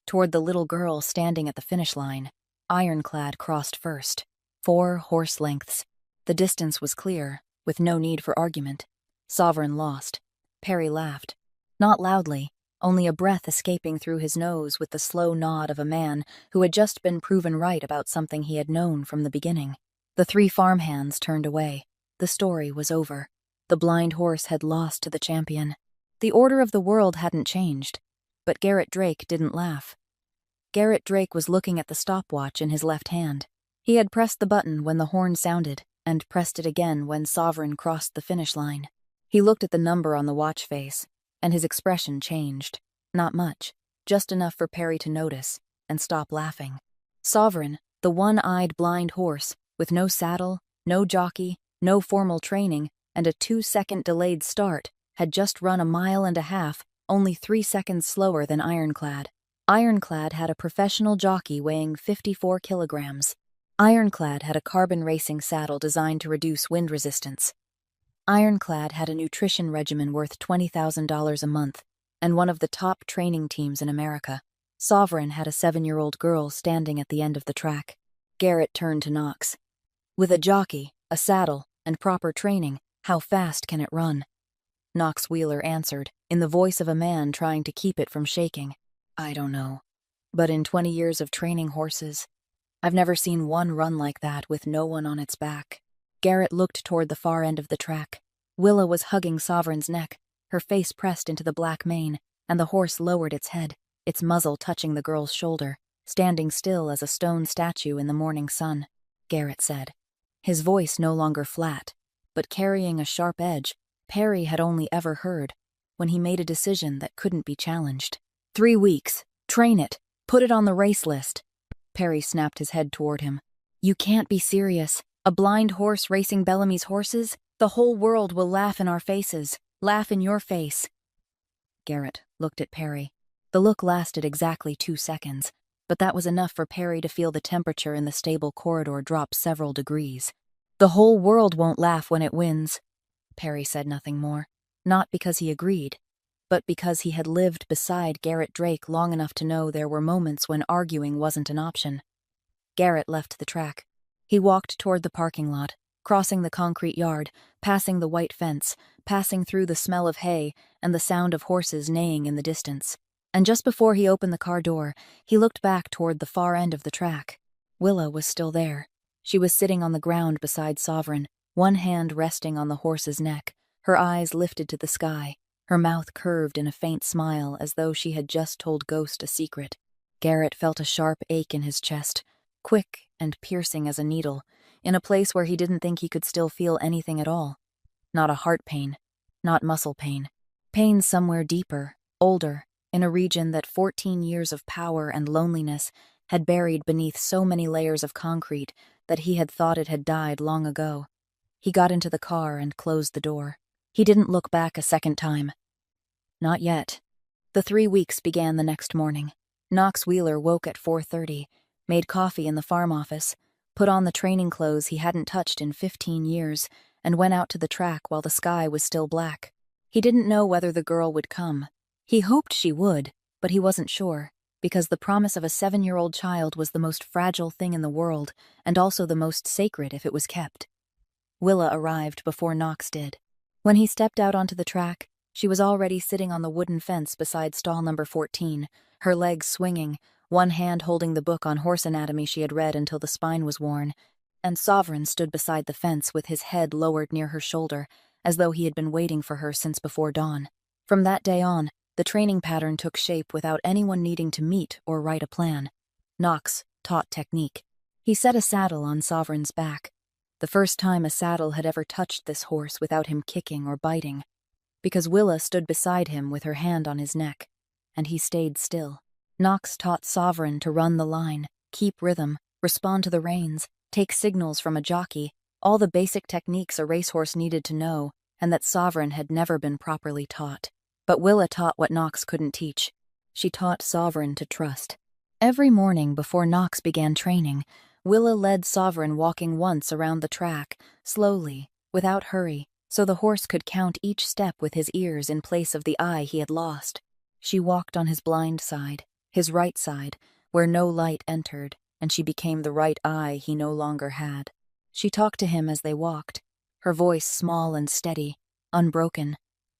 toward the little girl standing at the finish line. Ironclad crossed first. 4 horse lengths. The distance was clear, with no need for argument. Sovereign lost. Perry laughed. Not loudly, only a breath escaping through his nose with the slow nod of a man who had just been proven right about something he had known from the beginning. The three farmhands turned away. The story was over. The blind horse had lost to the champion. The order of the world hadn't changed, but Garrett Drake didn't laugh. Garrett Drake was looking at the stopwatch in his left hand. He had pressed the button when the horn sounded, and pressed it again when Sovereign crossed the finish line. He looked at the number on the watch face, and his expression changed. Not much, just enough for Perry to notice and stop laughing. Sovereign, the one-eyed blind horse, with no saddle, no jockey, no formal training, and a 2-second delayed start, had just run 1.5 miles, only 3 seconds slower than Ironclad. Ironclad had a professional jockey weighing 54 kilograms. Ironclad had a carbon racing saddle designed to reduce wind resistance. Ironclad had a nutrition regimen worth $20,000 a month, and one of the top training teams in America. Sovereign had a 7-year-old girl standing at the end of the track. Garrett turned to Knox. With a jockey, a saddle, and proper training, how fast can it run? Knox Wheeler answered, in the voice of a man trying to keep it from shaking. I don't know. But in 20 years of training horses, I've never seen one run like that with no one on its back. Garrett looked toward the far end of the track. Willa was hugging Sovereign's neck, her face pressed into the black mane, and the horse lowered its head, its muzzle touching the girl's shoulder, standing still as a stone statue in the morning sun. Garrett said, his voice no longer flat, but carrying a sharp edge Perry had only ever heard, when he made a decision that couldn't be challenged. 3 weeks. Train it. Put it on the race list. Perry snapped his head toward him. You can't be serious. A blind horse racing Bellamy's horses? The whole world will laugh in our faces. Laugh in your face. Garrett looked at Perry. The look lasted exactly 2 seconds, but that was enough for Perry to feel the temperature in the stable corridor drop several degrees. The whole world won't laugh when it wins. Perry said nothing more, not because he agreed, but because he had lived beside Garrett Drake long enough to know there were moments when arguing wasn't an option. Garrett left the track. He walked toward the parking lot, crossing the concrete yard, passing the white fence, passing through the smell of hay and the sound of horses neighing in the distance. And just before he opened the car door, he looked back toward the far end of the track. Willa was still there. She was sitting on the ground beside Sovereign, one hand resting on the horse's neck, her eyes lifted to the sky, her mouth curved in a faint smile as though she had just told Ghost a secret. Garrett felt a sharp ache in his chest, quick and piercing as a needle, in a place where he didn't think he could still feel anything at all. Not a heart pain, not muscle pain. Pain somewhere deeper, older, in a region that 14 years of power and loneliness had buried beneath so many layers of concrete that he had thought it had died long ago. He got into the car and closed the door. He didn't look back a second time. Not yet. The 3 weeks began the next morning. Knox Wheeler woke at 4:30, made coffee in the farm office, put on the training clothes he hadn't touched in 15 years, and went out to the track while the sky was still black. He didn't know whether the girl would come. He hoped she would, but he wasn't sure, because the promise of a 7-year-old child was the most fragile thing in the world, and also the most sacred if it was kept. Willa arrived before Knox did. When he stepped out onto the track, she was already sitting on the wooden fence beside stall number 14, her legs swinging, one hand holding the book on horse anatomy she had read until the spine was worn, and Sovereign stood beside the fence with his head lowered near her shoulder, as though he had been waiting for her since before dawn. From that day on, the training pattern took shape without anyone needing to meet or write a plan. Knox taught technique. He set a saddle on Sovereign's back, the first time a saddle had ever touched this horse without him kicking or biting, because Willa stood beside him with her hand on his neck, and he stayed still. Knox taught Sovereign to run the line, keep rhythm, respond to the reins, take signals from a jockey, all the basic techniques a racehorse needed to know, and that Sovereign had never been properly taught. But Willa taught what Knox couldn't teach. She taught Sovereign to trust. Every morning before Knox began training, Willa led Sovereign walking once around the track, slowly, without hurry, so the horse could count each step with his ears in place of the eye he had lost. She walked on his blind side, his right side, where no light entered, and she became the right eye he no longer had. She talked to him as they walked, her voice small and steady, unbroken,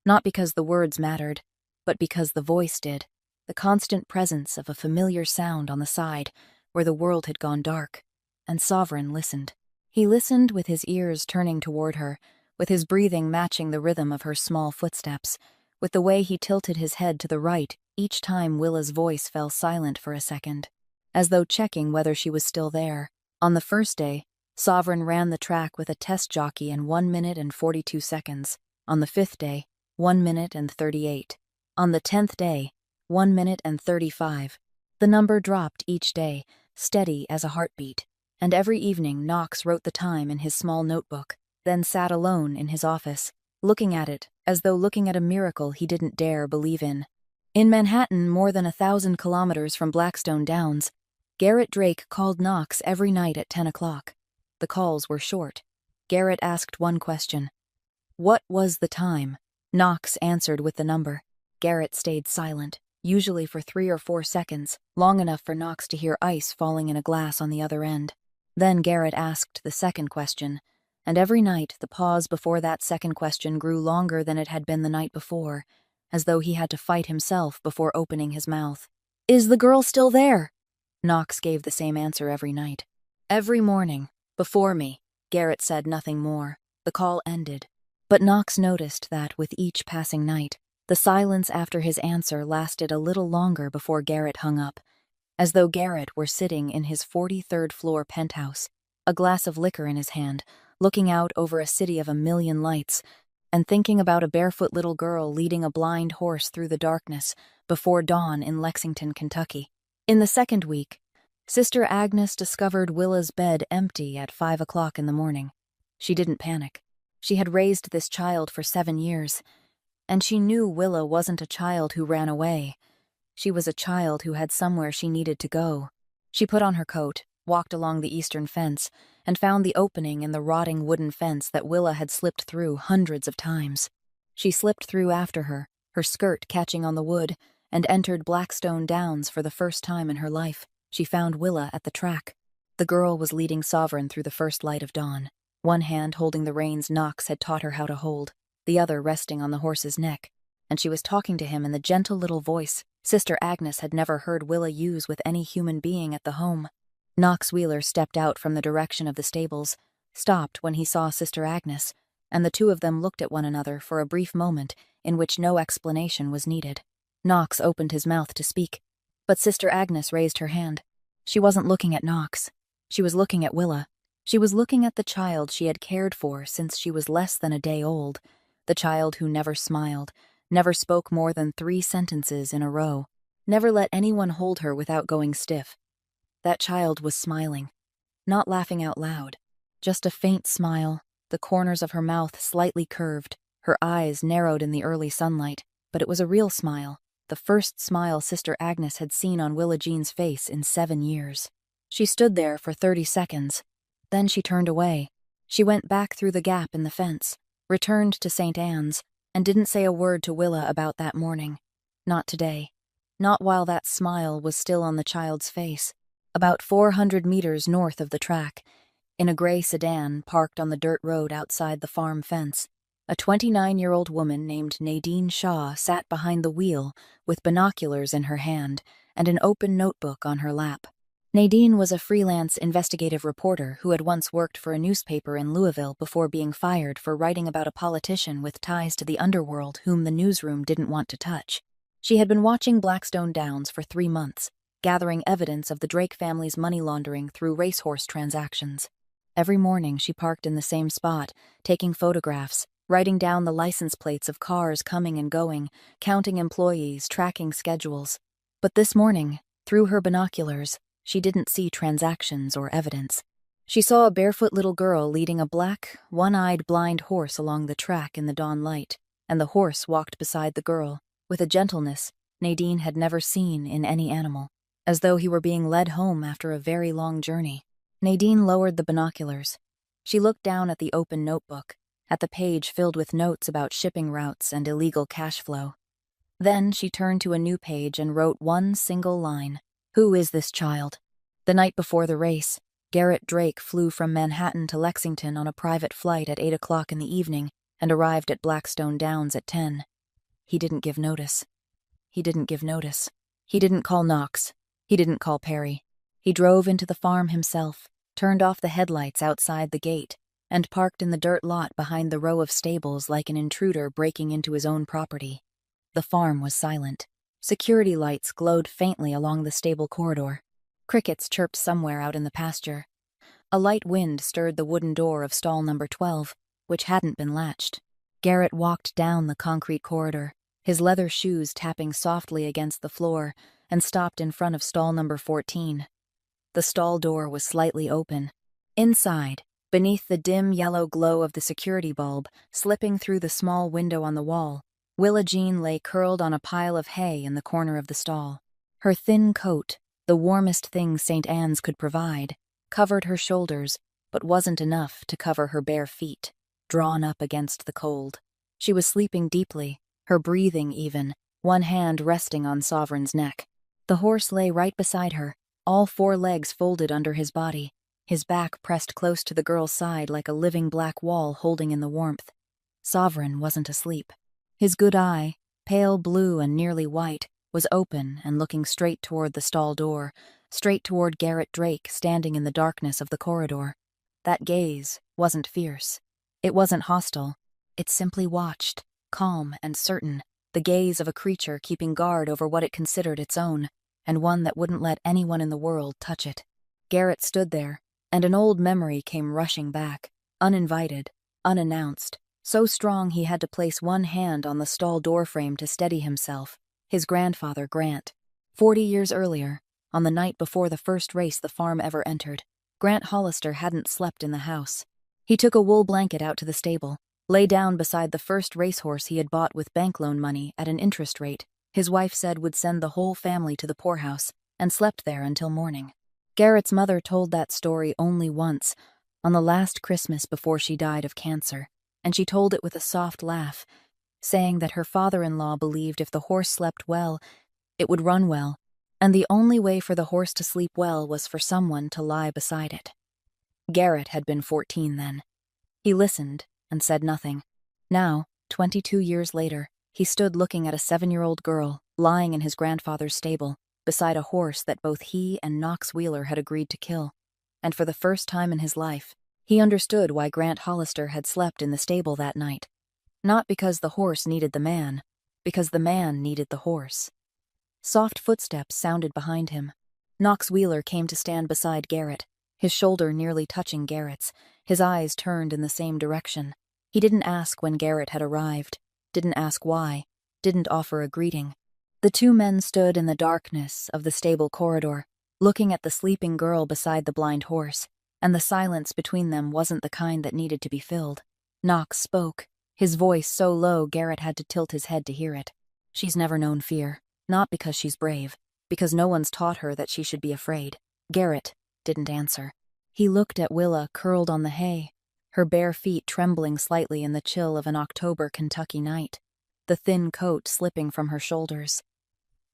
not because the words mattered, but because the voice did, the constant presence of a familiar sound on the side where the world had gone dark, and Sovereign listened. He listened with his ears turning toward her, with his breathing matching the rhythm of her small footsteps, with the way he tilted his head to the right each time Willa's voice fell silent for a second, as though checking whether she was still there. On the first day, Sovereign ran the track with a test jockey in 1 minute and 42 seconds. On the 5th day, 1 minute and 38. On the 10th day, 1 minute and 35. The number dropped each day, steady as a heartbeat, and every evening Knox wrote the time in his small notebook, then sat alone in his office, looking at it as though looking at a miracle he didn't dare believe in. In Manhattan, more than 1,000 kilometers from Blackstone Downs, Garrett Drake called Knox every night at 10 o'clock. The calls were short. Garrett asked one question. What was the time? Knox answered with the number. Garrett stayed silent, usually for 3 or 4 seconds, long enough for Knox to hear ice falling in a glass on the other end. Then Garrett asked the second question, and every night the pause before that second question grew longer than it had been the night before, as though he had to fight himself before opening his mouth. Is the girl still there? Knox gave the same answer every night. Every morning, before me. Garrett said nothing more. The call ended. But Knox noticed that, with each passing night, the silence after his answer lasted a little longer before Garrett hung up, as though Garrett were sitting in his 43rd floor penthouse, a glass of liquor in his hand, looking out over a city of a million lights, and thinking about a barefoot little girl leading a blind horse through the darkness before dawn in Lexington, Kentucky. In the second week, Sister Agnes discovered Willa's bed empty at 5 o'clock in the morning. She didn't panic. She had raised this child for 7 years, and she knew Willa wasn't a child who ran away. She was a child who had somewhere she needed to go. She put on her coat, walked along the eastern fence, and found the opening in the rotting wooden fence that Willa had slipped through hundreds of times. She slipped through after her, her skirt catching on the wood, and entered Blackstone Downs for the first time in her life. She found Willa at the track. The girl was leading Sovereign through the first light of dawn, one hand holding the reins Knox had taught her how to hold, the other resting on the horse's neck, and she was talking to him in the gentle little voice Sister Agnes had never heard Willa use with any human being at the home. Knox Wheeler stepped out from the direction of the stables, stopped when he saw Sister Agnes, and the two of them looked at one another for a brief moment in which no explanation was needed. Knox opened his mouth to speak, but Sister Agnes raised her hand. She wasn't looking at Knox. She was looking at Willa. She was looking at the child she had cared for since she was less than a day old, the child who never smiled, never spoke more than 3 sentences in a row, never let anyone hold her without going stiff. That child was smiling, not laughing out loud, just a faint smile, the corners of her mouth slightly curved, her eyes narrowed in the early sunlight, but it was a real smile, the first smile Sister Agnes had seen on Willa Jean's face in 7 years. She stood there for 30 seconds. Then she turned away. She went back through the gap in the fence, returned to St. Anne's, and didn't say a word to Willa about that morning. Not today. Not while that smile was still on the child's face. About 400 meters north of the track, in a gray sedan parked on the dirt road outside the farm fence, a 29-year-old woman named Nadine Shaw sat behind the wheel with binoculars in her hand and an open notebook on her lap. Nadine was a freelance investigative reporter who had once worked for a newspaper in Louisville before being fired for writing about a politician with ties to the underworld whom the newsroom didn't want to touch. She had been watching Blackstone Downs for 3 months, gathering evidence of the Drake family's money laundering through racehorse transactions. Every morning she parked in the same spot, taking photographs, writing down the license plates of cars coming and going, counting employees, tracking schedules. But this morning, through her binoculars, she didn't see transactions or evidence. She saw a barefoot little girl leading a black, one-eyed blind horse along the track in the dawn light, and the horse walked beside the girl, with a gentleness Nadine had never seen in any animal, as though he were being led home after a very long journey. Nadine lowered the binoculars. She looked down at the open notebook, at the page filled with notes about shipping routes and illegal cash flow. Then she turned to a new page and wrote one single line. Who is this child? The night before the race, Garrett Drake flew from Manhattan to Lexington on a private flight at 8 o'clock in the evening and arrived at Blackstone Downs at 10. He didn't give notice. he didn't give notice. He didn't call Knox. He didn't call Perry. He drove into the farm himself, turned off the headlights outside the gate, and parked in the dirt lot behind the row of stables like an intruder breaking into his own property. The farm was silent. Security lights glowed faintly along the stable corridor. Crickets chirped somewhere out in the pasture. A light wind stirred the wooden door of stall number 12, which hadn't been latched. Garrett walked down the concrete corridor, his leather shoes tapping softly against the floor, and stopped in front of stall number 14. The stall door was slightly open. Inside, beneath the dim yellow glow of the security bulb, slipping through the small window on the wall, Willa Jean lay curled on a pile of hay in the corner of the stall. Her thin coat, the warmest thing St. Anne's could provide, covered her shoulders, but wasn't enough to cover her bare feet, drawn up against the cold. She was sleeping deeply, her breathing even, one hand resting on Sovereign's neck. The horse lay right beside her, all 4 legs folded under his body, his back pressed close to the girl's side like a living black wall holding in the warmth. Sovereign wasn't asleep. His good eye, pale blue and nearly white, was open and looking straight toward the stall door, straight toward Garrett Drake standing in the darkness of the corridor. That gaze wasn't fierce. It wasn't hostile. It simply watched, calm and certain, the gaze of a creature keeping guard over what it considered its own, and one that wouldn't let anyone in the world touch it. Garrett stood there, and an old memory came rushing back, uninvited, unannounced, so strong he had to place one hand on the stall doorframe to steady himself. His grandfather, Grant. 40 years earlier, on the night before the first race the farm ever entered, Grant Hollister hadn't slept in the house. He took a wool blanket out to the stable, lay down beside the first racehorse he had bought with bank loan money at an interest rate his wife said would send the whole family to the poorhouse, and slept there until morning. Garrett's mother told that story only once, on the last Christmas before she died of cancer, and she told it with a soft laugh, saying that her father-in-law believed if the horse slept well, it would run well, and the only way for the horse to sleep well was for someone to lie beside it. Garrett had been 14 then. He listened and said nothing. Now, 22 years later, he stood looking at a 7-year-old girl lying in his grandfather's stable, beside a horse that both he and Knox Wheeler had agreed to kill. And for the first time in his life, he understood why Grant Hollister had slept in the stable that night. Not because the horse needed the man, because the man needed the horse. Soft footsteps sounded behind him. Knox Wheeler came to stand beside Garrett, his shoulder nearly touching Garrett's, his eyes turned in the same direction. He didn't ask when Garrett had arrived, didn't ask why, didn't offer a greeting. The 2 men stood in the darkness of the stable corridor, looking at the sleeping girl beside the blind horse, and the silence between them wasn't the kind that needed to be filled. Knox spoke, his voice so low Garrett had to tilt his head to hear it. She's never known fear, not because she's brave, because no one's taught her that she should be afraid. Garrett didn't answer. He looked at Willa curled on the hay, her bare feet trembling slightly in the chill of an October Kentucky night, the thin coat slipping from her shoulders.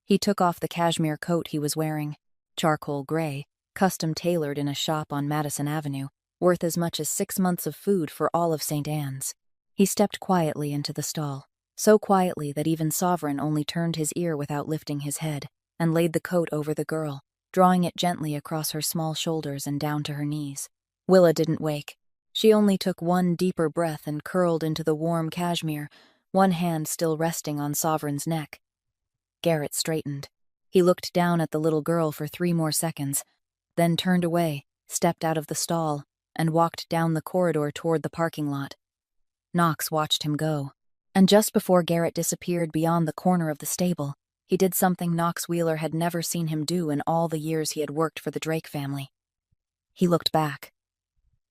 He took off the cashmere coat he was wearing, charcoal gray, custom-tailored in a shop on Madison Avenue, worth as much as 6 months of food for all of St. Anne's. He stepped quietly into the stall, so quietly that even Sovereign only turned his ear without lifting his head, and laid the coat over the girl, drawing it gently across her small shoulders and down to her knees. Willa didn't wake. She only took one deeper breath and curled into the warm cashmere, one hand still resting on Sovereign's neck. Garrett straightened. He looked down at the little girl for 3 more seconds, then turned away, stepped out of the stall, and walked down the corridor toward the parking lot. Knox watched him go, and just before Garrett disappeared beyond the corner of the stable, he did something Knox Wheeler had never seen him do in all the years he had worked for the Drake family. He looked back.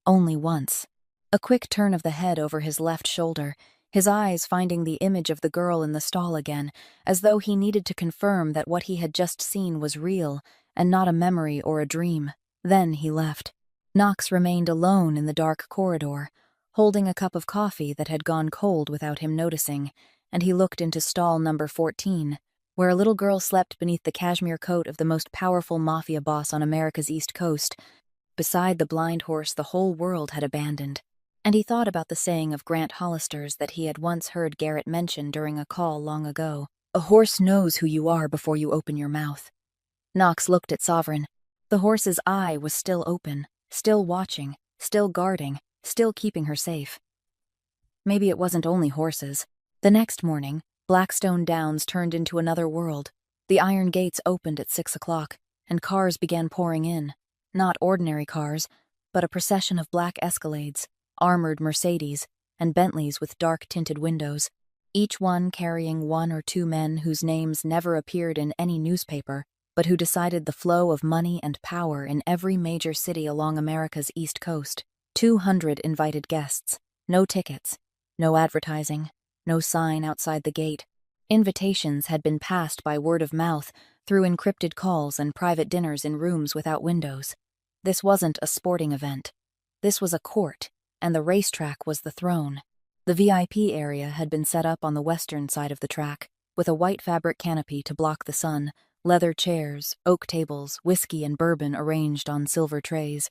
Only once. A quick turn of the head over his left shoulder, his eyes finding the image of the girl in the stall again, as though he needed to confirm that what he had just seen was real and not a memory or a dream. Then he left. Knox remained alone in the dark corridor, holding a cup of coffee that had gone cold without him noticing, and he looked into stall number 14, where a little girl slept beneath the cashmere coat of the most powerful Mafia boss on America's East Coast, beside the blind horse the whole world had abandoned. And he thought about the saying of Grant Hollister's that he had once heard Garrett mention during a call long ago. A horse knows who you are before you open your mouth. Knox looked at Sovereign. The horse's eye was still open, still watching, still guarding, still keeping her safe. Maybe it wasn't only horses. The next morning, Blackstone Downs turned into another world. The iron gates opened at 6 o'clock, and cars began pouring in. Not ordinary cars, but a procession of black Escalades, armored Mercedes, and Bentleys with dark-tinted windows, each one carrying one or two men whose names never appeared in any newspaper, but who decided the flow of money and power in every major city along America's East Coast. 200 invited guests. No tickets. No advertising. No sign outside the gate. Invitations had been passed by word of mouth through encrypted calls and private dinners in rooms without windows. This wasn't a sporting event. This was a court, and the racetrack was the throne. The VIP area had been set up on the western side of the track, with a white fabric canopy to block the sun, leather chairs, oak tables, whiskey and bourbon arranged on silver trays.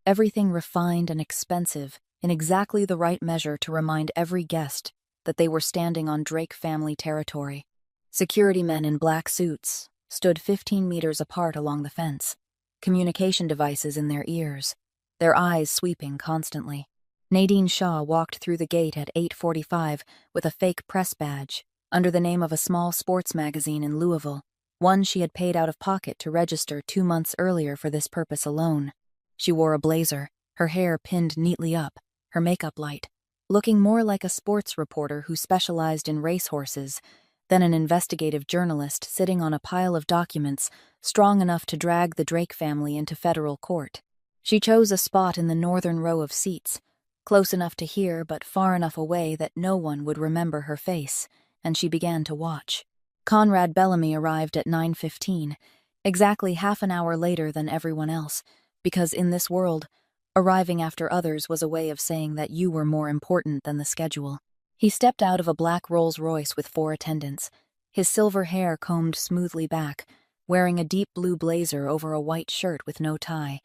Everything refined and expensive, in exactly the right measure to remind every guest that they were standing on Drake family territory. Security men in black suits stood 15 meters apart along the fence, communication devices in their ears, their eyes sweeping constantly. Nadine Shaw walked through the gate at 8:45 with a fake press badge, under the name of a small sports magazine in Louisville, one she had paid out of pocket to register 2 months earlier for this purpose alone. She wore a blazer, her hair pinned neatly up, her makeup light, looking more like a sports reporter who specialized in racehorses than an investigative journalist sitting on a pile of documents strong enough to drag the Drake family into federal court. She chose a spot in the northern row of seats, close enough to hear but far enough away that no one would remember her face, and she began to watch. Conrad Bellamy arrived at 9:15, exactly half an hour later than everyone else, because in this world, arriving after others was a way of saying that you were more important than the schedule. He stepped out of a black Rolls-Royce with 4 attendants, his silver hair combed smoothly back, wearing a deep blue blazer over a white shirt with no tie,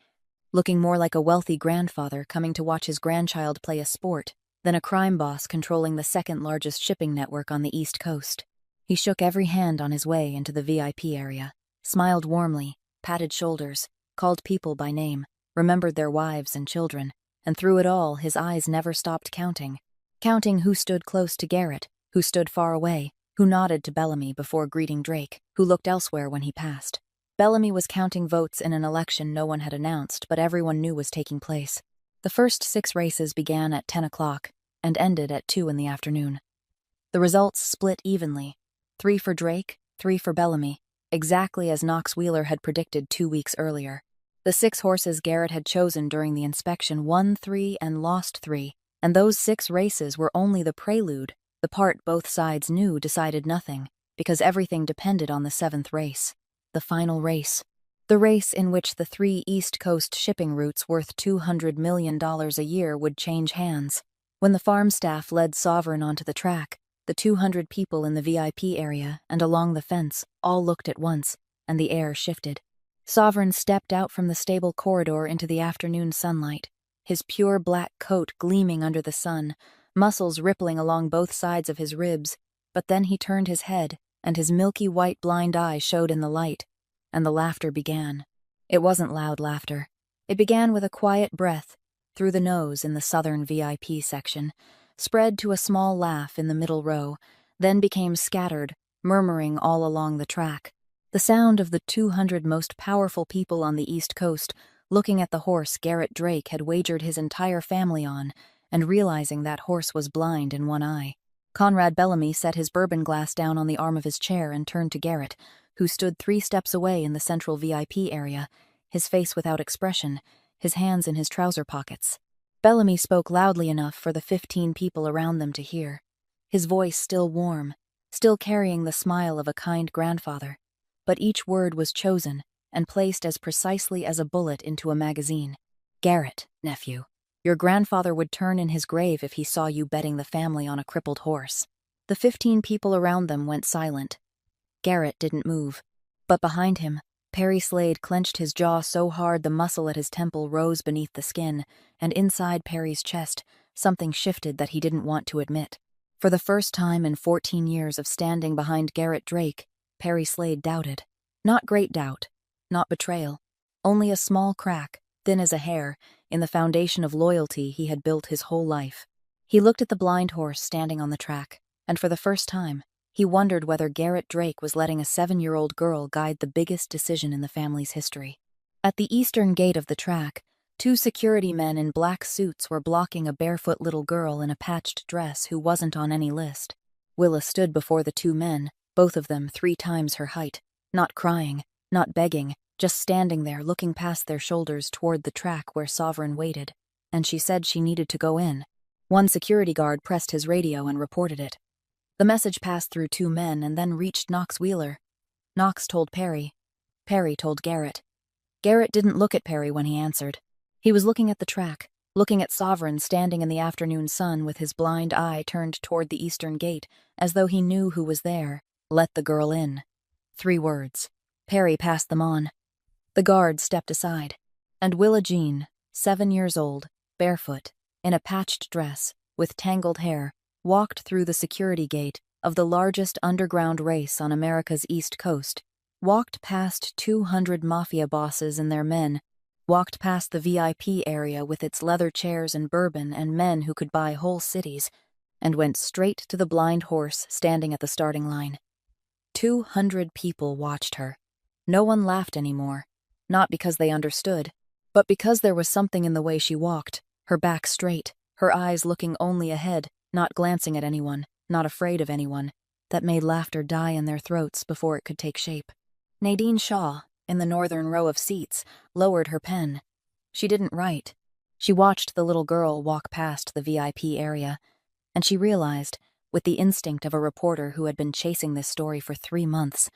looking more like a wealthy grandfather coming to watch his grandchild play a sport than a crime boss controlling the second-largest shipping network on the East Coast. He shook every hand on his way into the VIP area, smiled warmly, patted shoulders, called people by name, remembered their wives and children, and through it all his eyes never stopped counting who stood close to Garrett, who stood far away, who nodded to Bellamy before greeting Drake, who looked elsewhere when he passed. Bellamy was counting votes in an election no one had announced, but everyone knew was taking place. The first 6 races began at 10 o'clock and ended at 2 in the afternoon. The results split evenly, 3 for Drake, 3 for Bellamy, exactly as Knox Wheeler had predicted 2 weeks earlier. The 6 horses Garrett had chosen during the inspection won 3 and lost 3, and those 6 races were only the prelude. The part both sides knew decided nothing, because everything depended on the 7th race. The final race. The race in which the 3 East Coast shipping routes worth $200 million a year would change hands. When the farm staff led Sovereign onto the track, the 200 people in the VIP area and along the fence all looked at once, and the air shifted. Sovereign stepped out from the stable corridor into the afternoon sunlight, his pure black coat gleaming under the sun, muscles rippling along both sides of his ribs, but then he turned his head, and his milky white blind eye showed in the light, and the laughter began. It wasn't loud laughter. It began with a quiet breath, through the nose in the southern VIP section, spread to a small laugh in the middle row, then became scattered, murmuring all along the track. The sound of the 200 most powerful people on the East Coast looking at the horse Garrett Drake had wagered his entire family on, and realizing that horse was blind in one eye. Conrad Bellamy set his bourbon glass down on the arm of his chair and turned to Garrett, who stood 3 steps away in the central VIP area, his face without expression, his hands in his trouser pockets. Bellamy spoke loudly enough for the 15 people around them to hear, his voice still warm, still carrying the smile of a kind grandfather. But each word was chosen and placed as precisely as a bullet into a magazine. Garrett, nephew. Your grandfather would turn in his grave if he saw you betting the family on a crippled horse. The 15 people around them went silent. Garrett didn't move. But behind him, Perry Slade clenched his jaw so hard the muscle at his temple rose beneath the skin, and inside Perry's chest, something shifted that he didn't want to admit. For the first time in 14 years of standing behind Garrett Drake, Perry Slade doubted. Not great doubt, not betrayal, only a small crack, thin as a hair, in the foundation of loyalty he had built his whole life. He looked at the blind horse standing on the track, and for the first time, he wondered whether Garrett Drake was letting a 7-year-old girl guide the biggest decision in the family's history. At the eastern gate of the track, 2 security men in black suits were blocking a barefoot little girl in a patched dress who wasn't on any list. Willa stood before the 2 men, both of them 3 times her height, not crying, not begging, just standing there looking past their shoulders toward the track where Sovereign waited, and she said she needed to go in. One security guard pressed his radio and reported it. The message passed through 2 men and then reached Knox Wheeler. Knox told Perry. Perry told Garrett. Garrett didn't look at Perry when he answered. He was looking at the track, looking at Sovereign standing in the afternoon sun with his blind eye turned toward the eastern gate, as though he knew who was there. Let the girl in. 3 words. Perry passed them on. The guard stepped aside, and Willa Jean, 7 years old, barefoot, in a patched dress, with tangled hair, walked through the security gate of the largest underground race on America's East Coast, walked past 200 Mafia bosses and their men, walked past the VIP area with its leather chairs and bourbon and men who could buy whole cities, and went straight to the blind horse standing at the starting line. 200 people watched her. No one laughed anymore, not because they understood, but because there was something in the way she walked, her back straight, her eyes looking only ahead, not glancing at anyone, not afraid of anyone, that made laughter die in their throats before it could take shape. Nadine Shaw, in the northern row of seats, lowered her pen. She didn't write. She watched the little girl walk past the VIP area, and she realized, with the instinct of a reporter who had been chasing this story for 3 months,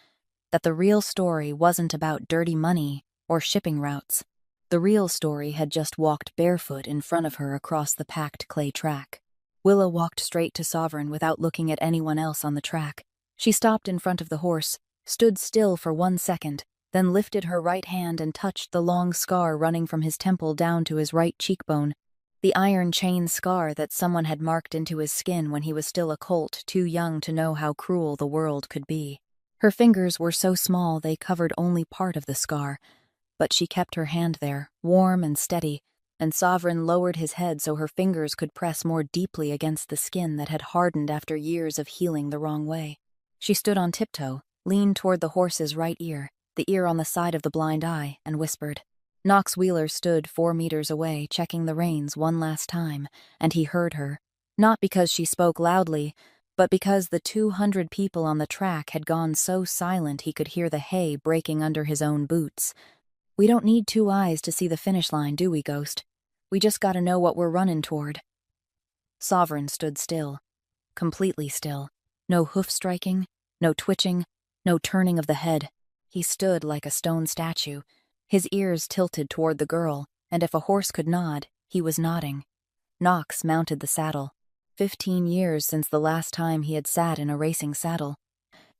that the real story wasn't about dirty money or shipping routes. The real story had just walked barefoot in front of her across the packed clay track. Willa walked straight to Sovereign without looking at anyone else on the track. She stopped in front of the horse, stood still for 1 second, then lifted her right hand and touched the long scar running from his temple down to his right cheekbone, the iron chain scar that someone had marked into his skin when he was still a colt too young to know how cruel the world could be. Her fingers were so small they covered only part of the scar, but she kept her hand there, warm and steady, and Sovereign lowered his head so her fingers could press more deeply against the skin that had hardened after years of healing the wrong way. She stood on tiptoe, leaned toward the horse's right ear, the ear on the side of the blind eye, and whispered. Knox Wheeler stood 4 meters away, checking the reins one last time, and he heard her, not because she spoke loudly, but because the 200 people on the track had gone so silent he could hear the hay breaking under his own boots. We don't need 2 eyes to see the finish line, do we, Ghost? We just gotta know what we're running toward. Sovereign stood still, completely still. No hoof striking, no twitching, no turning of the head. He stood like a stone statue, his ears tilted toward the girl, and if a horse could nod, he was nodding. Knox mounted the saddle. 15 years since the last time he had sat in a racing saddle.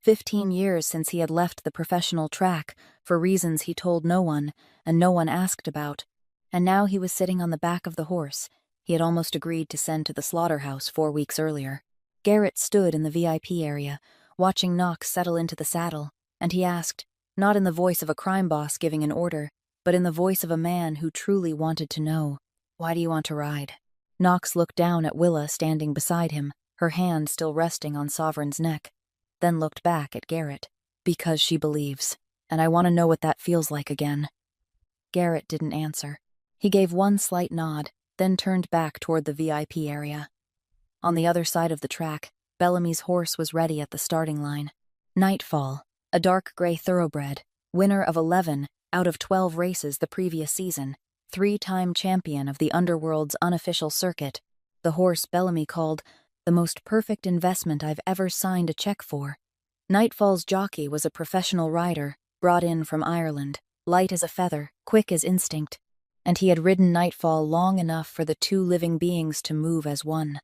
15 years since he had left the professional track for reasons he told no one and no one asked about, and now he was sitting on the back of the horse he had almost agreed to send to the slaughterhouse 4 weeks earlier. Garrett stood in the VIP area, watching Knox settle into the saddle, and he asked, not in the voice of a crime boss giving an order, but in the voice of a man who truly wanted to know, "Why do you want to ride?" Knox looked down at Willa standing beside him, her hand still resting on Sovereign's neck, then looked back at Garrett. "Because she believes, and I want to know what that feels like again." Garrett didn't answer. He gave one slight nod, then turned back toward the VIP area. On the other side of the track, Bellamy's horse was ready at the starting line. Nightfall, a dark gray thoroughbred, winner of 11 out of 12 races the previous season, 3-time champion of the Underworld's unofficial circuit, the horse Bellamy called the most perfect investment I've ever signed a check for. Nightfall's jockey was a professional rider, brought in from Ireland, light as a feather, quick as instinct, and he had ridden Nightfall long enough for the 2 living beings to move as one.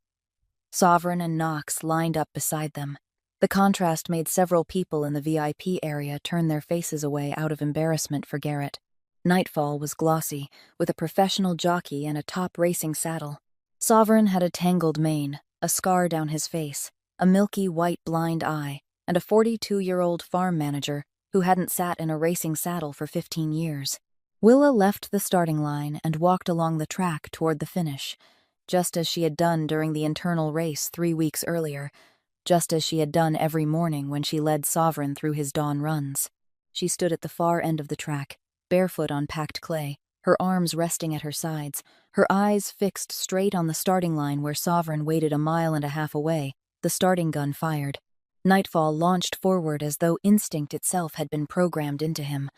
Sovereign and Knox lined up beside them. The contrast made several people in the VIP area turn their faces away out of embarrassment for Garrett. Nightfall was glossy, with a professional jockey and a top racing saddle. Sovereign had a tangled mane, a scar down his face, a milky white blind eye, and a 42-year-old farm manager who hadn't sat in a racing saddle for 15 years. Willa left the starting line and walked along the track toward the finish, just as she had done during the internal race 3 weeks earlier, just as she had done every morning when she led Sovereign through his dawn runs. She stood at the far end of the track, barefoot on packed clay, her arms resting at her sides, her eyes fixed straight on the starting line where Sovereign waited a mile and a half away. The starting gun fired. Nightfall launched forward as though instinct itself had been programmed into him,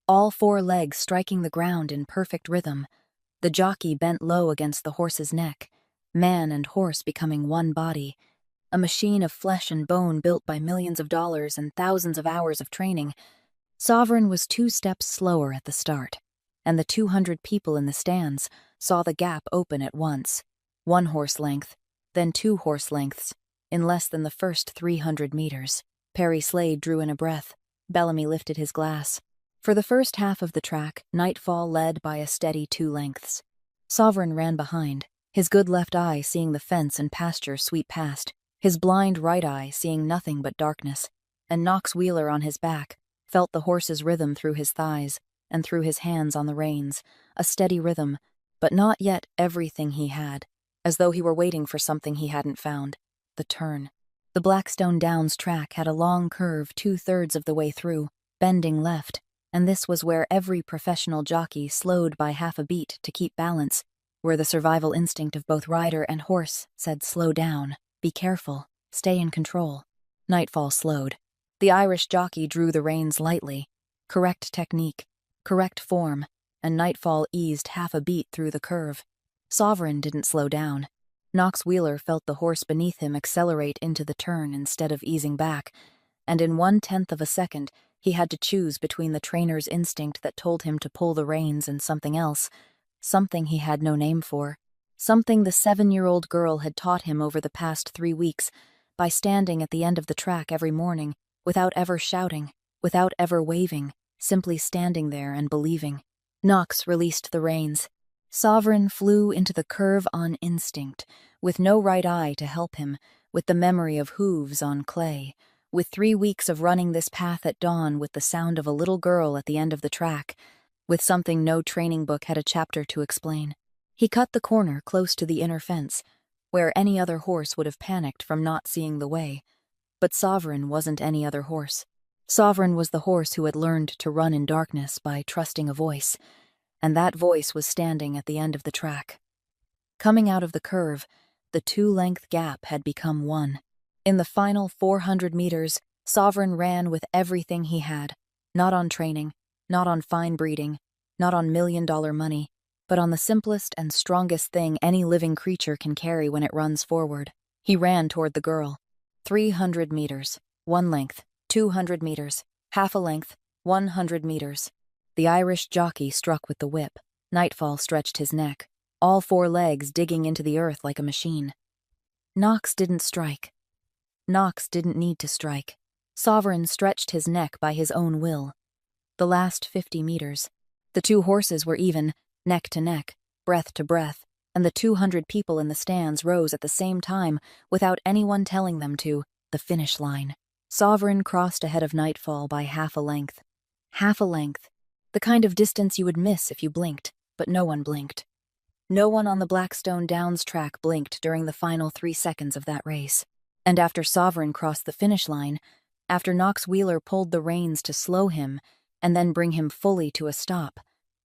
all 4 legs striking the ground in perfect rhythm. The jockey bent low against the horse's neck, man and horse becoming one body, a machine of flesh and bone built by millions of dollars and thousands of hours of training. Sovereign was 2 steps slower at the start, and the 200 people in the stands saw the gap open at once, 1 horse length, then 2 horse lengths, in less than the first 300 meters. Perry Slade drew in a breath. Bellamy lifted his glass. For the first half of the track, Nightfall led by a steady 2 lengths. Sovereign ran behind, his good left eye seeing the fence and pasture sweep past, his blind right eye seeing nothing but darkness, and Knox Wheeler on his back felt the horse's rhythm through his thighs and through his hands on the reins, a steady rhythm, but not yet everything he had, as though he were waiting for something he hadn't found. The turn. The Blackstone Downs track had a long curve 2/3 of the way through, bending left, and this was where every professional jockey slowed by half a beat to keep balance, where the survival instinct of both rider and horse said slow down, be careful, stay in control. Nightfall slowed. The Irish jockey drew the reins lightly. Correct technique, correct form, and Nightfall eased half a beat through the curve. Sovereign didn't slow down. Knox Wheeler felt the horse beneath him accelerate into the turn instead of easing back, and in 1/10 of a second, he had to choose between the trainer's instinct that told him to pull the reins and something else, something he had no name for, something the 7-year-old girl had taught him over the past 3 weeks by standing at the end of the track every morning, without ever shouting, without ever waving, simply standing there and believing. Knox released the reins. Sovereign flew into the curve on instinct, with no right eye to help him, with the memory of hooves on clay, with 3 weeks of running this path at dawn with the sound of a little girl at the end of the track, with something no training book had a chapter to explain. He cut the corner close to the inner fence, where any other horse would have panicked from not seeing the way. But Sovereign wasn't any other horse. Sovereign was the horse who had learned to run in darkness by trusting a voice, and that voice was standing at the end of the track. Coming out of the curve, the 2-length gap had become 1. In the final 400 meters, Sovereign ran with everything he had, not on training, not on fine breeding, not on $1,000,000 money, but on the simplest and strongest thing any living creature can carry when it runs forward. He ran toward the girl. 300 meters, 1 length, 200 meters, half a length, 100 meters. The Irish jockey struck with the whip. Nightfall stretched his neck, all 4 legs digging into the earth like a machine. Knox didn't strike. Knox didn't need to strike. Sovereign stretched his neck by his own will. The last 50 meters. The 2 horses were even, neck to neck, breath to breath, and the 200 people in the stands rose at the same time without anyone telling them to, the finish line. Sovereign crossed ahead of Nightfall by half a length. Half a length. The kind of distance you would miss if you blinked, but no one blinked. No one on the Blackstone Downs track blinked during the final 3 seconds of that race. And after Sovereign crossed the finish line, after Knox Wheeler pulled the reins to slow him and then bring him fully to a stop,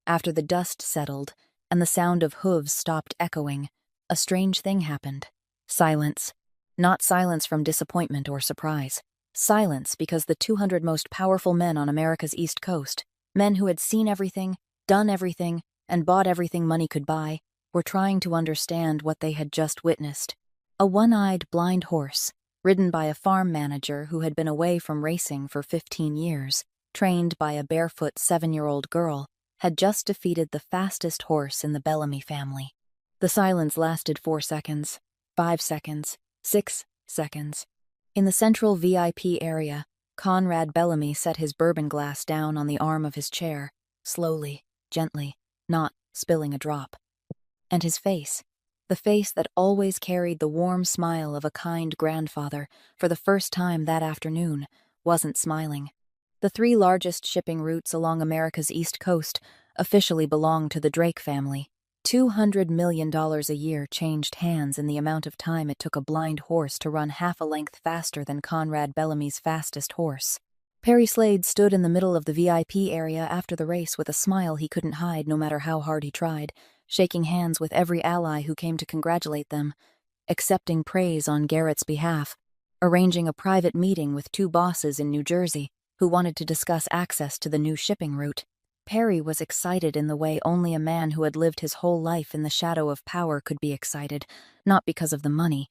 after the dust settled and the sound of hooves stopped echoing, a strange thing happened. Silence. Not silence from disappointment or surprise. Silence because the 200 most powerful men on America's East Coast, men who had seen everything, done everything, and bought everything money could buy, were trying to understand what they had just witnessed. A one-eyed blind horse, ridden by a farm manager who had been away from racing for 15 years, trained by a barefoot 7-year-old girl, had just defeated the fastest horse in the Bellamy family. The silence lasted 4 seconds, 5 seconds, 6 seconds. In the central VIP area, Conrad Bellamy set his bourbon glass down on the arm of his chair, slowly, gently, not spilling a drop. And his face. The face that always carried the warm smile of a kind grandfather, for the first time that afternoon, wasn't smiling. The three largest shipping routes along America's East Coast officially belonged to the Drake family. $200 million a year changed hands in the amount of time it took a blind horse to run half a length faster than Conrad Bellamy's fastest horse. Perry Slade stood in the middle of the VIP area after the race with a smile he couldn't hide no matter how hard he tried, shaking hands with every ally who came to congratulate them, accepting praise on Garrett's behalf, arranging a private meeting with two bosses in New Jersey who wanted to discuss access to the new shipping route. Perry was excited in the way only a man who had lived his whole life in the shadow of power could be excited, not because of the money,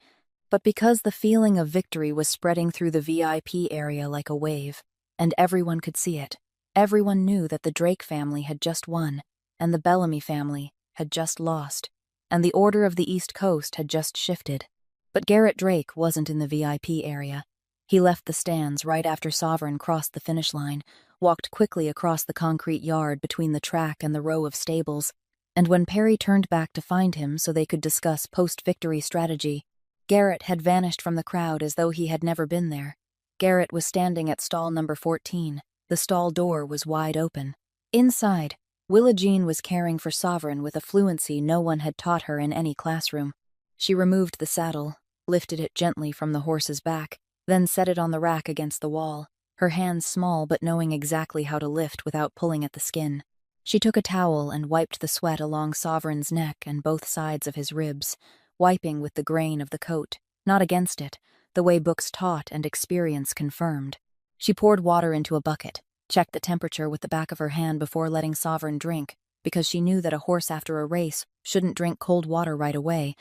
but because the feeling of victory was spreading through the VIP area like a wave, and everyone could see it. Everyone knew that the Drake family had just won, and the Bellamy family had just lost, and the order of the East Coast had just shifted. But Garrett Drake wasn't in the VIP area. He left the stands right after Sovereign crossed the finish line, walked quickly across the concrete yard between the track and the row of stables, and when Perry turned back to find him so they could discuss post-victory strategy, Garrett had vanished from the crowd as though he had never been there. Garrett was standing at stall number 14. The stall door was wide open. Inside, Willa Jean was caring for Sovereign with a fluency no one had taught her in any classroom. She removed the saddle, lifted it gently from the horse's back, then set it on the rack against the wall, her hands small but knowing exactly how to lift without pulling at the skin. She took a towel and wiped the sweat along Sovereign's neck and both sides of his ribs, wiping with the grain of the coat, not against it, the way books taught and experience confirmed. She poured water into a bucket, checked the temperature with the back of her hand before letting Sovereign drink, because she knew that a horse after a race shouldn't drink cold water right away,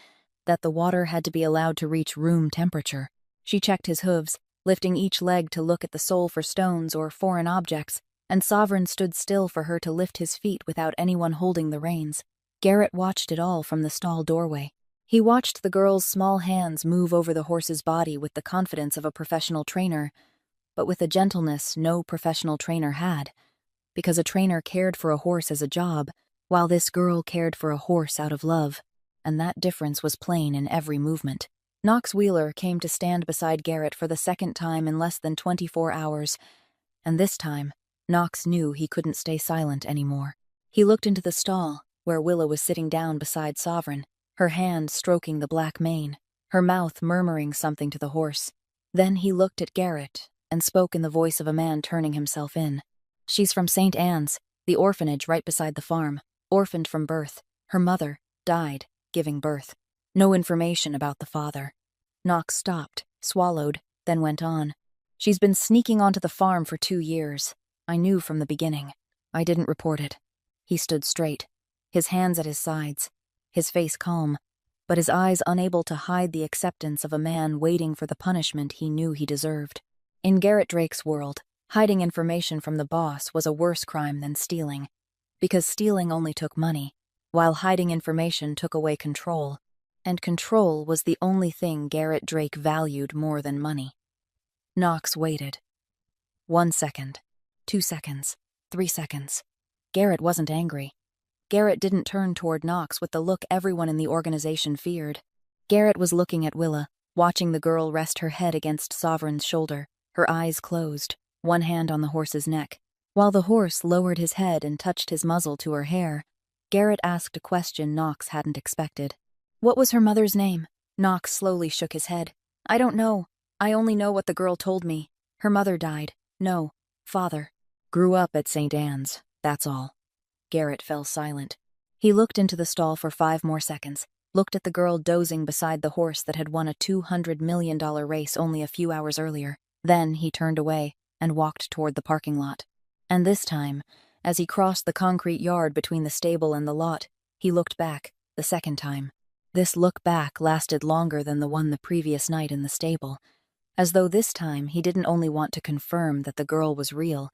that the water had to be allowed to reach room temperature. She checked his hooves, lifting each leg to look at the sole for stones or foreign objects, and Sovereign stood still for her to lift his feet without anyone holding the reins. Garrett watched it all from the stall doorway. He watched the girl's small hands move over the horse's body with the confidence of a professional trainer, but with a gentleness no professional trainer had, because a trainer cared for a horse as a job, while this girl cared for a horse out of love, and that difference was plain in every movement. Knox Wheeler came to stand beside Garrett for the second time in less than 24 hours, and this time, Knox knew he couldn't stay silent anymore. He looked into the stall, where Willa was sitting down beside Sovereign, her hand stroking the black mane, her mouth murmuring something to the horse. Then he looked at Garrett and spoke in the voice of a man turning himself in. "She's from St. Anne's, the orphanage right beside the farm, orphaned from birth. Her mother died, giving birth. No information about the father." Knox stopped, swallowed, then went on. "She's been sneaking onto the farm for 2 years. I knew from the beginning. I didn't report it." He stood straight, his hands at his sides, his face calm, but his eyes unable to hide the acceptance of a man waiting for the punishment he knew he deserved. In Garrett Drake's world, hiding information from the boss was a worse crime than stealing, because stealing only took money, while hiding information took away control, and control was the only thing Garrett Drake valued more than money. Knox waited. 1 second, 2 seconds, 3 seconds. Garrett wasn't angry. Garrett didn't turn toward Knox with the look everyone in the organization feared. Garrett was looking at Willa, watching the girl rest her head against Sovereign's shoulder, her eyes closed, one hand on the horse's neck. While the horse lowered his head and touched his muzzle to her hair, Garrett asked a question Knox hadn't expected. "What was her mother's name?" Knox slowly shook his head. "I don't know. I only know what the girl told me. Her mother died. No, father. Grew up at St. Anne's, that's all." Garrett fell silent. He looked into the stall for 5 more seconds, looked at the girl dozing beside the horse that had won a $200 million race only a few hours earlier. Then he turned away and walked toward the parking lot. And this time, as he crossed the concrete yard between the stable and the lot, he looked back, the second time. This look back lasted longer than the one the previous night in the stable, as though this time he didn't only want to confirm that the girl was real,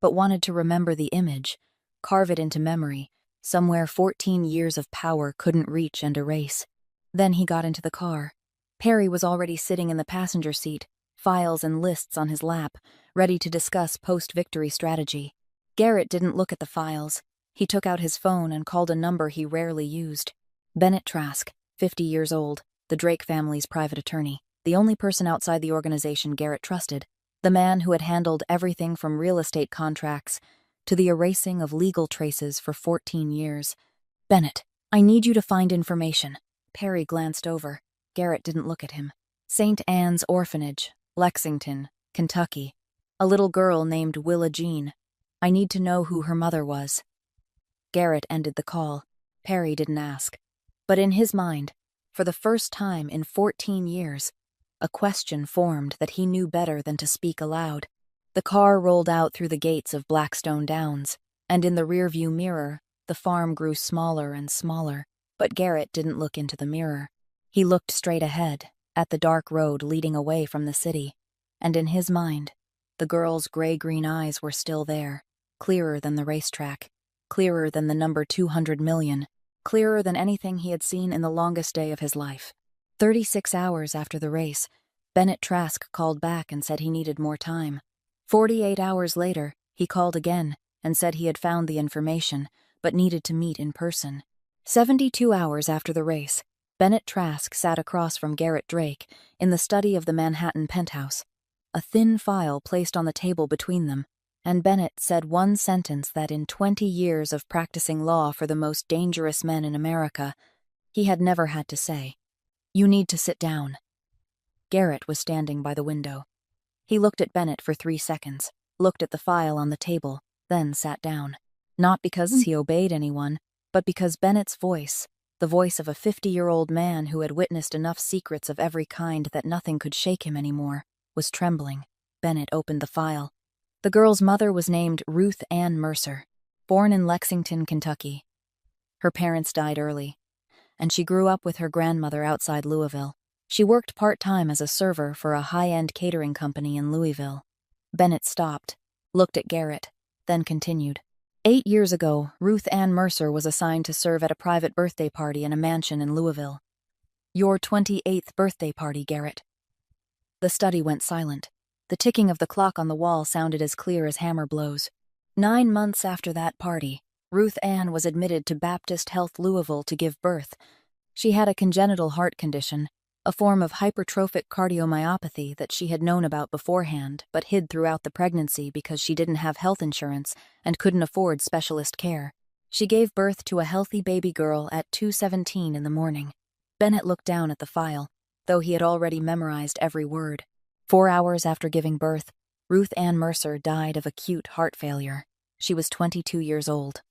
but wanted to remember the image, carve it into memory, somewhere 14 years of power couldn't reach and erase. Then he got into the car. Perry was already sitting in the passenger seat, files and lists on his lap, ready to discuss post-victory strategy. Garrett didn't look at the files. He took out his phone and called a number he rarely used. Bennett Trask. 50 years old, the Drake family's private attorney, the only person outside the organization Garrett trusted, the man who had handled everything from real estate contracts to the erasing of legal traces for 14 years. "Bennett, I need you to find information." Perry glanced over. Garrett didn't look at him. "St. Anne's Orphanage, Lexington, Kentucky. A little girl named Willa Jean. I need to know who her mother was." Garrett ended the call. Perry didn't ask. But in his mind, for the first time in 14 years, a question formed that he knew better than to speak aloud. The car rolled out through the gates of Blackstone Downs, and in the rearview mirror, the farm grew smaller and smaller. But Garrett didn't look into the mirror. He looked straight ahead, at the dark road leading away from the city. And in his mind, the girl's gray-green eyes were still there, clearer than the racetrack, clearer than the number 200 million, clearer than anything he had seen in the longest day of his life. 36 hours after the race, Bennett Trask called back and said he needed more time. 48 hours later, he called again and said he had found the information, but needed to meet in person. 72 hours after the race, Bennett Trask sat across from Garrett Drake in the study of the Manhattan penthouse, a thin file placed on the table between them, and Bennett said one sentence that in 20 years of practicing law for the most dangerous men in America, he had never had to say. "You need to sit down." Garrett was standing by the window. He looked at Bennett for 3 seconds, looked at the file on the table, then sat down. Not because he obeyed anyone, but because Bennett's voice, the voice of a 50-year-old man who had witnessed enough secrets of every kind that nothing could shake him anymore, was trembling. Bennett opened the file. The girl's mother was named Ruth Ann Mercer, born in Lexington, Kentucky. Her parents died early, and she grew up with her grandmother outside Louisville. She worked part-time as a server for a high-end catering company in Louisville. Bennett stopped, looked at Garrett, then continued. 8 years ago, Ruth Ann Mercer was assigned to serve at a private birthday party in a mansion in Louisville. Your 28th birthday party, Garrett. The study went silent. The ticking of the clock on the wall sounded as clear as hammer blows. 9 months after that party, Ruth Ann was admitted to Baptist Health Louisville to give birth. She had a congenital heart condition, a form of hypertrophic cardiomyopathy that she had known about beforehand but hid throughout the pregnancy because she didn't have health insurance and couldn't afford specialist care. She gave birth to a healthy baby girl at 2:17 in the morning. Bennett looked down at the file, though he had already memorized every word. 4 hours after giving birth, Ruth Ann Mercer died of acute heart failure. She was 22 years old.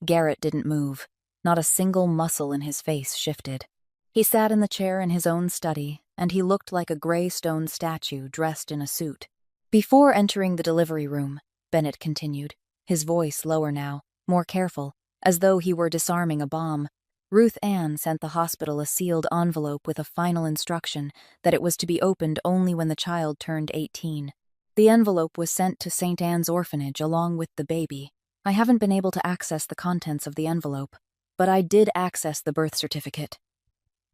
Garrett didn't move. Not a single muscle in his face shifted. He sat in the chair in his own study, and he looked like a gray stone statue dressed in a suit. Before entering the delivery room, Bennett continued, his voice lower now, more careful, as though he were disarming a bomb. Ruth Ann sent the hospital a sealed envelope with a final instruction that it was to be opened only when the child turned 18. The envelope was sent to St. Anne's Orphanage along with the baby. I haven't been able to access the contents of the envelope, but I did access the birth certificate.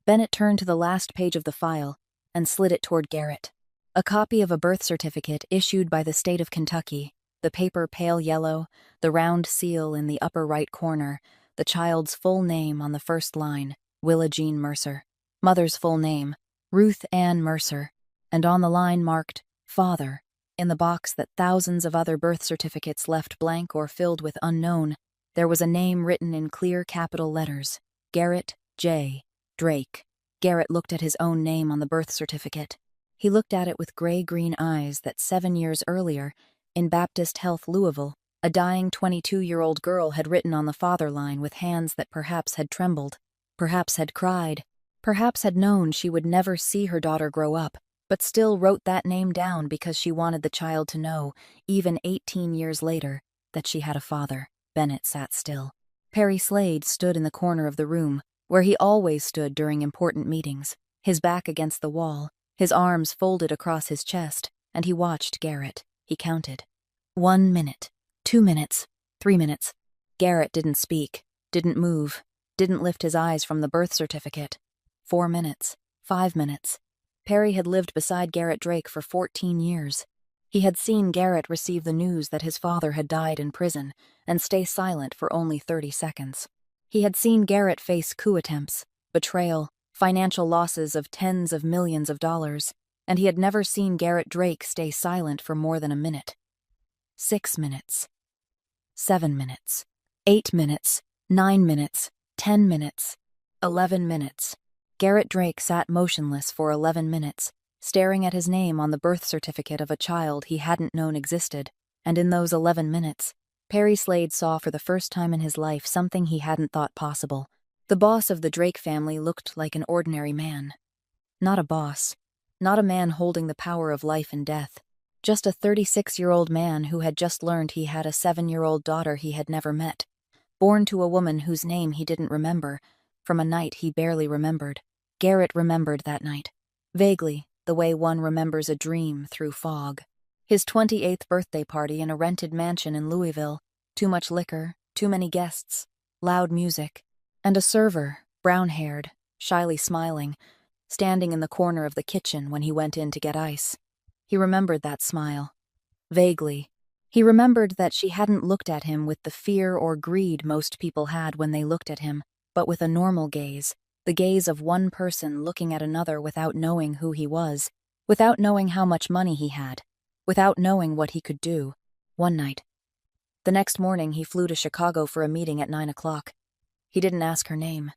Bennett turned to the last page of the file and slid it toward Garrett. A copy of a birth certificate issued by the state of Kentucky, the paper pale yellow, the round seal in the upper right corner, the child's full name on the first line, Willa Jean Mercer. Mother's full name, Ruth Ann Mercer, and on the line marked, Father, in the box that thousands of other birth certificates left blank or filled with unknown, there was a name written in clear capital letters, Garrett J. Drake. Garrett looked at his own name on the birth certificate. He looked at it with gray-green eyes that 7 years earlier, in Baptist Health Louisville, a dying 22-year-old girl had written on the father line with hands that perhaps had trembled, perhaps had cried, perhaps had known she would never see her daughter grow up, but still wrote that name down because she wanted the child to know, even 18 years later, that she had a father. Bennett sat still. Perry Slade stood in the corner of the room, where he always stood during important meetings, his back against the wall, his arms folded across his chest, and he watched Garrett. He counted. 1 minute, 2 minutes, 3 minutes. Garrett didn't speak, didn't move, didn't lift his eyes from the birth certificate. 4 minutes, 5 minutes. Perry had lived beside Garrett Drake for 14 years. He had seen Garrett receive the news that his father had died in prison and stay silent for only 30 seconds. He had seen Garrett face coup attempts, betrayal, financial losses of tens of millions of dollars, and he had never seen Garrett Drake stay silent for more than a minute. 6 minutes. 7 minutes. 8 minutes. 9 minutes. 10 minutes. 11 minutes. Garrett Drake sat motionless for 11 minutes, staring at his name on the birth certificate of a child he hadn't known existed, and in those 11 minutes, Perry Slade saw for the first time in his life something he hadn't thought possible. The boss of the Drake family looked like an ordinary man. Not a boss. Not a man holding the power of life and death. Just a 36-year-old man who had just learned he had a 7-year-old daughter he had never met. Born to a woman whose name he didn't remember, from a night he barely remembered. Garrett remembered that night. Vaguely, the way one remembers a dream through fog. His 28th birthday party in a rented mansion in Louisville. Too much liquor, too many guests, loud music, and a server, brown-haired, shyly smiling, standing in the corner of the kitchen when he went in to get ice. He remembered that smile. Vaguely. He remembered that she hadn't looked at him with the fear or greed most people had when they looked at him, but with a normal gaze, the gaze of one person looking at another without knowing who he was, without knowing how much money he had, without knowing what he could do. One night. The next morning he flew to Chicago for a meeting at 9 o'clock. He didn't ask her name.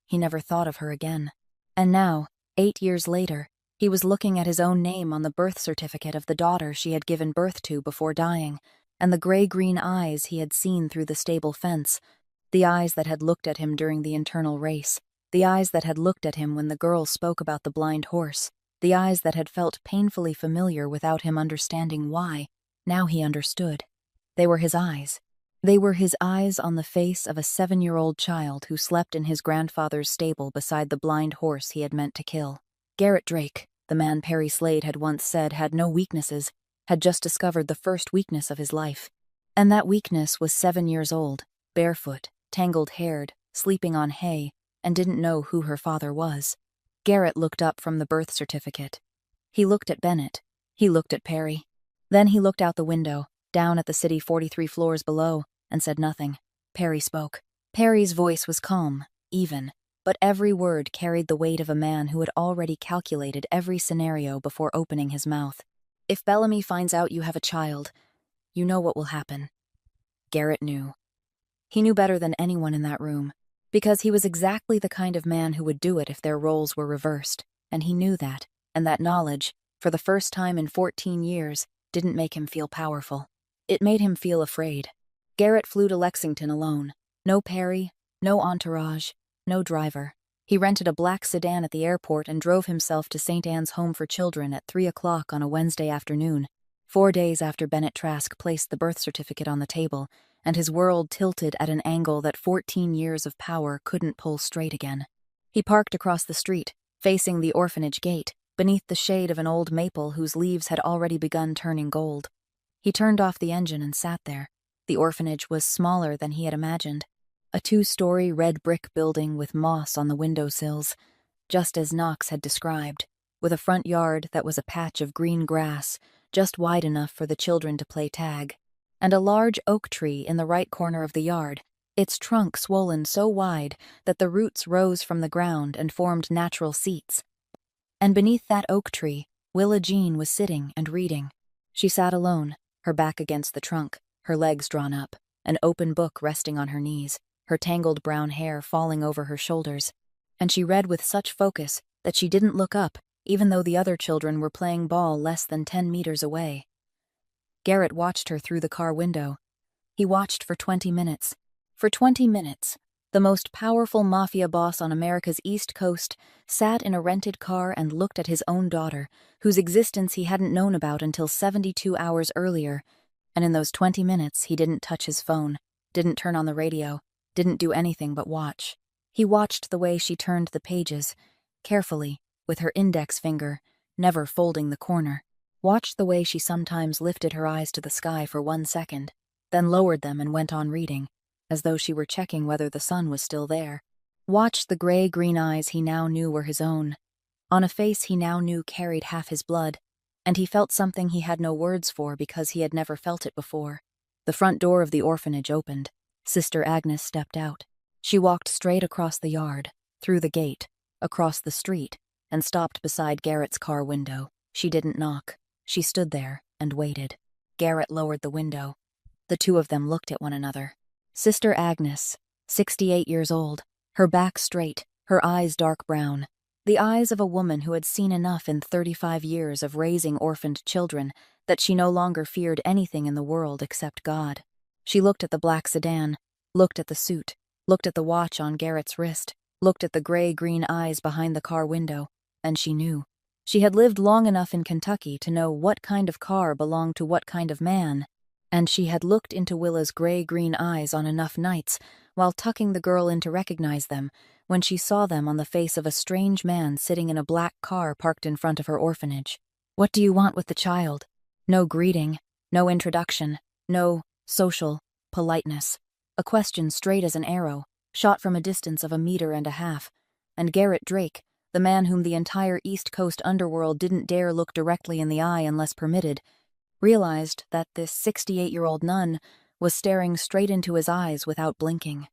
He never thought of her again. And now, 8 years later, he was looking at his own name on the birth certificate of the daughter she had given birth to before dying, and the gray-green eyes he had seen through the stable fence, the eyes that had looked at him during the internal race, the eyes that had looked at him when the girl spoke about the blind horse, the eyes that had felt painfully familiar without him understanding why. Now he understood. They were his eyes. They were his eyes on the face of a 7-year-old child who slept in his grandfather's stable beside the blind horse he had meant to kill. Garrett Drake, the man Perry Slade had once said had no weaknesses, had just discovered the first weakness of his life. And that weakness was 7 years old, barefoot, tangled-haired, sleeping on hay, and didn't know who her father was. Garrett looked up from the birth certificate. He looked at Bennett. He looked at Perry. Then he looked out the window, down at the city 43 floors below, and said nothing. Perry spoke. Perry's voice was calm, even, but every word carried the weight of a man who had already calculated every scenario before opening his mouth. If Bellamy finds out you have a child, you know what will happen. Garrett knew. He knew better than anyone in that room, because he was exactly the kind of man who would do it if their roles were reversed, and he knew that, and that knowledge, for the first time in 14 years, didn't make him feel powerful. It made him feel afraid. Garrett flew to Lexington alone. No Perry, no entourage, no driver. He rented a black sedan at the airport and drove himself to St. Anne's Home for Children at 3 o'clock on a Wednesday afternoon, 4 days after Bennett Trask placed the birth certificate on the table, and his world tilted at an angle that 14 years of power couldn't pull straight again. He parked across the street, facing the orphanage gate, beneath the shade of an old maple whose leaves had already begun turning gold. He turned off the engine and sat there. The orphanage was smaller than he had imagined. A 2-story red brick building with moss on the windowsills, just as Knox had described, with a front yard that was a patch of green grass, just wide enough for the children to play tag, and a large oak tree in the right corner of the yard, its trunk swollen so wide that the roots rose from the ground and formed natural seats. And beneath that oak tree, Willa Jean was sitting and reading. She sat alone, her back against the trunk, her legs drawn up, an open book resting on her knees, her tangled brown hair falling over her shoulders, and she read with such focus that she didn't look up, even though the other children were playing ball less than 10 meters away. Garrett watched her through the car window. He watched for 20 minutes. For 20 minutes, the most powerful mafia boss on America's East Coast sat in a rented car and looked at his own daughter, whose existence he hadn't known about until 72 hours earlier, and in those 20 minutes he didn't touch his phone, didn't turn on the radio, didn't do anything but watch. He watched the way she turned the pages, carefully, with her index finger, never folding the corner. Watched the way she sometimes lifted her eyes to the sky for 1 second, then lowered them and went on reading, as though she were checking whether the sun was still there. Watched the gray-green eyes he now knew were his own, on a face he now knew carried half his blood, and he felt something he had no words for because he had never felt it before. The front door of the orphanage opened. Sister Agnes stepped out. She walked straight across the yard, through the gate, across the street, and stopped beside Garrett's car window. She didn't knock. She stood there and waited. Garrett lowered the window. The two of them looked at one another. Sister Agnes, 68 years old, her back straight, her eyes dark brown. The eyes of a woman who had seen enough in 35 years of raising orphaned children that she no longer feared anything in the world except God. She looked at the black sedan, looked at the suit, looked at the watch on Garrett's wrist, looked at the gray-green eyes behind the car window, and she knew. She had lived long enough in Kentucky to know what kind of car belonged to what kind of man, and she had looked into Willa's gray-green eyes on enough nights while tucking the girl in to recognize them when she saw them on the face of a strange man sitting in a black car parked in front of her orphanage. What do you want with the child? No greeting, no introduction, no social politeness. A question straight as an arrow, shot from a distance of 1.5 meters, and Garrett Drake, the man whom the entire East Coast underworld didn't dare look directly in the eye unless permitted, realized that this 68-year-old nun was staring straight into his eyes without blinking.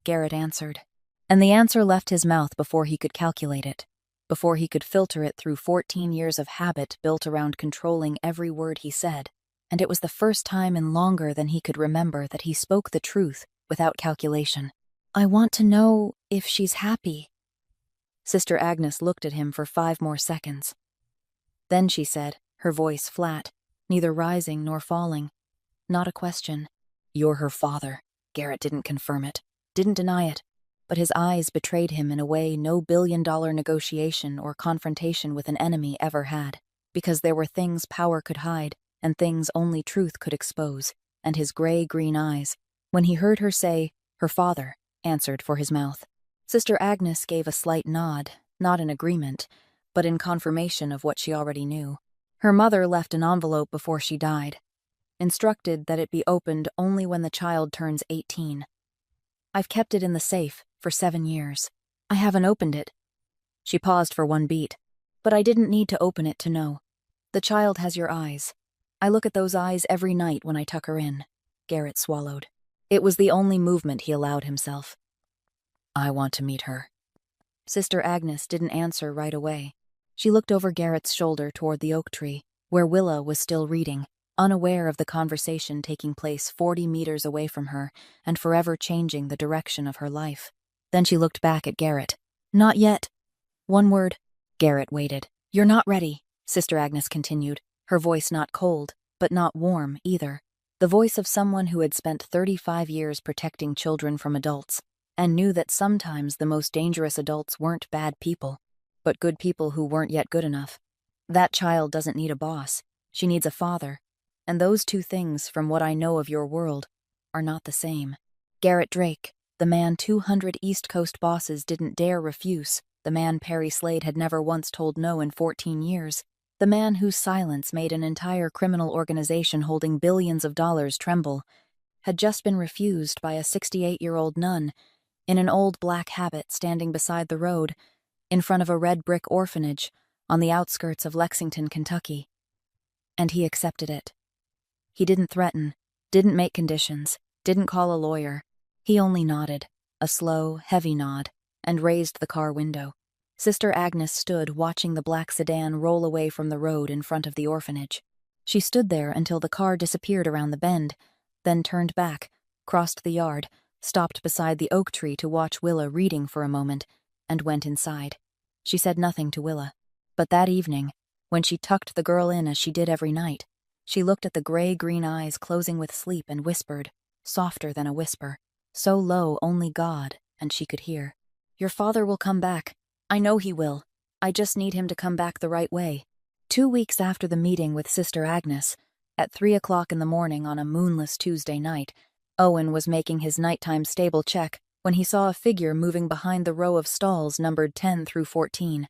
Garrett answered. And the answer left his mouth before he could calculate it, before he could filter it through 14 years of habit built around controlling every word he said. And it was the first time in longer than he could remember that he spoke the truth without calculation. I want to know if she's happy. Sister Agnes looked at him for 5 more seconds. Then she said, her voice flat, neither rising nor falling. Not a question. You're her father. Garrett didn't confirm it, didn't deny it, but his eyes betrayed him in a way no billion-dollar negotiation or confrontation with an enemy ever had, because there were things power could hide and things only truth could expose, and his gray-green eyes, when he heard her say, her father, answered for his mouth. Sister Agnes gave a slight nod, not in agreement, but in confirmation of what she already knew. Her mother left an envelope before she died, instructed that it be opened only when the child turns 18. I've kept it in the safe for 7 years. I haven't opened it. She paused for 1 beat, but I didn't need to open it to know. The child has your eyes. I look at those eyes every night when I tuck her in. Garrett swallowed. It was the only movement he allowed himself. I want to meet her. Sister Agnes didn't answer right away. She looked over Garrett's shoulder toward the oak tree, where Willa was still reading, unaware of the conversation taking place 40 meters away from her and forever changing the direction of her life. Then she looked back at Garrett. Not yet. 1 word. Garrett waited. You're not ready, Sister Agnes continued, her voice not cold, but not warm either. The voice of someone who had spent 35 years protecting children from adults, and knew that sometimes the most dangerous adults weren't bad people, but good people who weren't yet good enough. That child doesn't need a boss. She needs a father. And those two things, from what I know of your world, are not the same. Garrett Drake, the man 200 East Coast bosses didn't dare refuse, the man Perry Slade had never once told no in 14 years, the man whose silence made an entire criminal organization holding billions of dollars tremble, had just been refused by a 68-year-old nun in an old black habit standing beside the road in front of a red brick orphanage on the outskirts of Lexington, Kentucky. And he accepted it. He didn't threaten, didn't make conditions, didn't call a lawyer. He only nodded, a slow, heavy nod, and raised the car window. Sister Agnes stood watching the black sedan roll away from the road in front of the orphanage. She stood there until the car disappeared around the bend, then turned back, crossed the yard, stopped beside the oak tree to watch Willa reading for a moment, and went inside. She said nothing to Willa, but that evening, when she tucked the girl in as she did every night, she looked at the gray-green eyes closing with sleep and whispered, softer than a whisper, so low only God and she could hear. Your father will come back. I know he will. I just need him to come back the right way. 2 weeks after the meeting with Sister Agnes, at 3 o'clock in the morning on a moonless Tuesday night, Owen was making his nighttime stable check when he saw a figure moving behind the row of stalls numbered 10 through 14.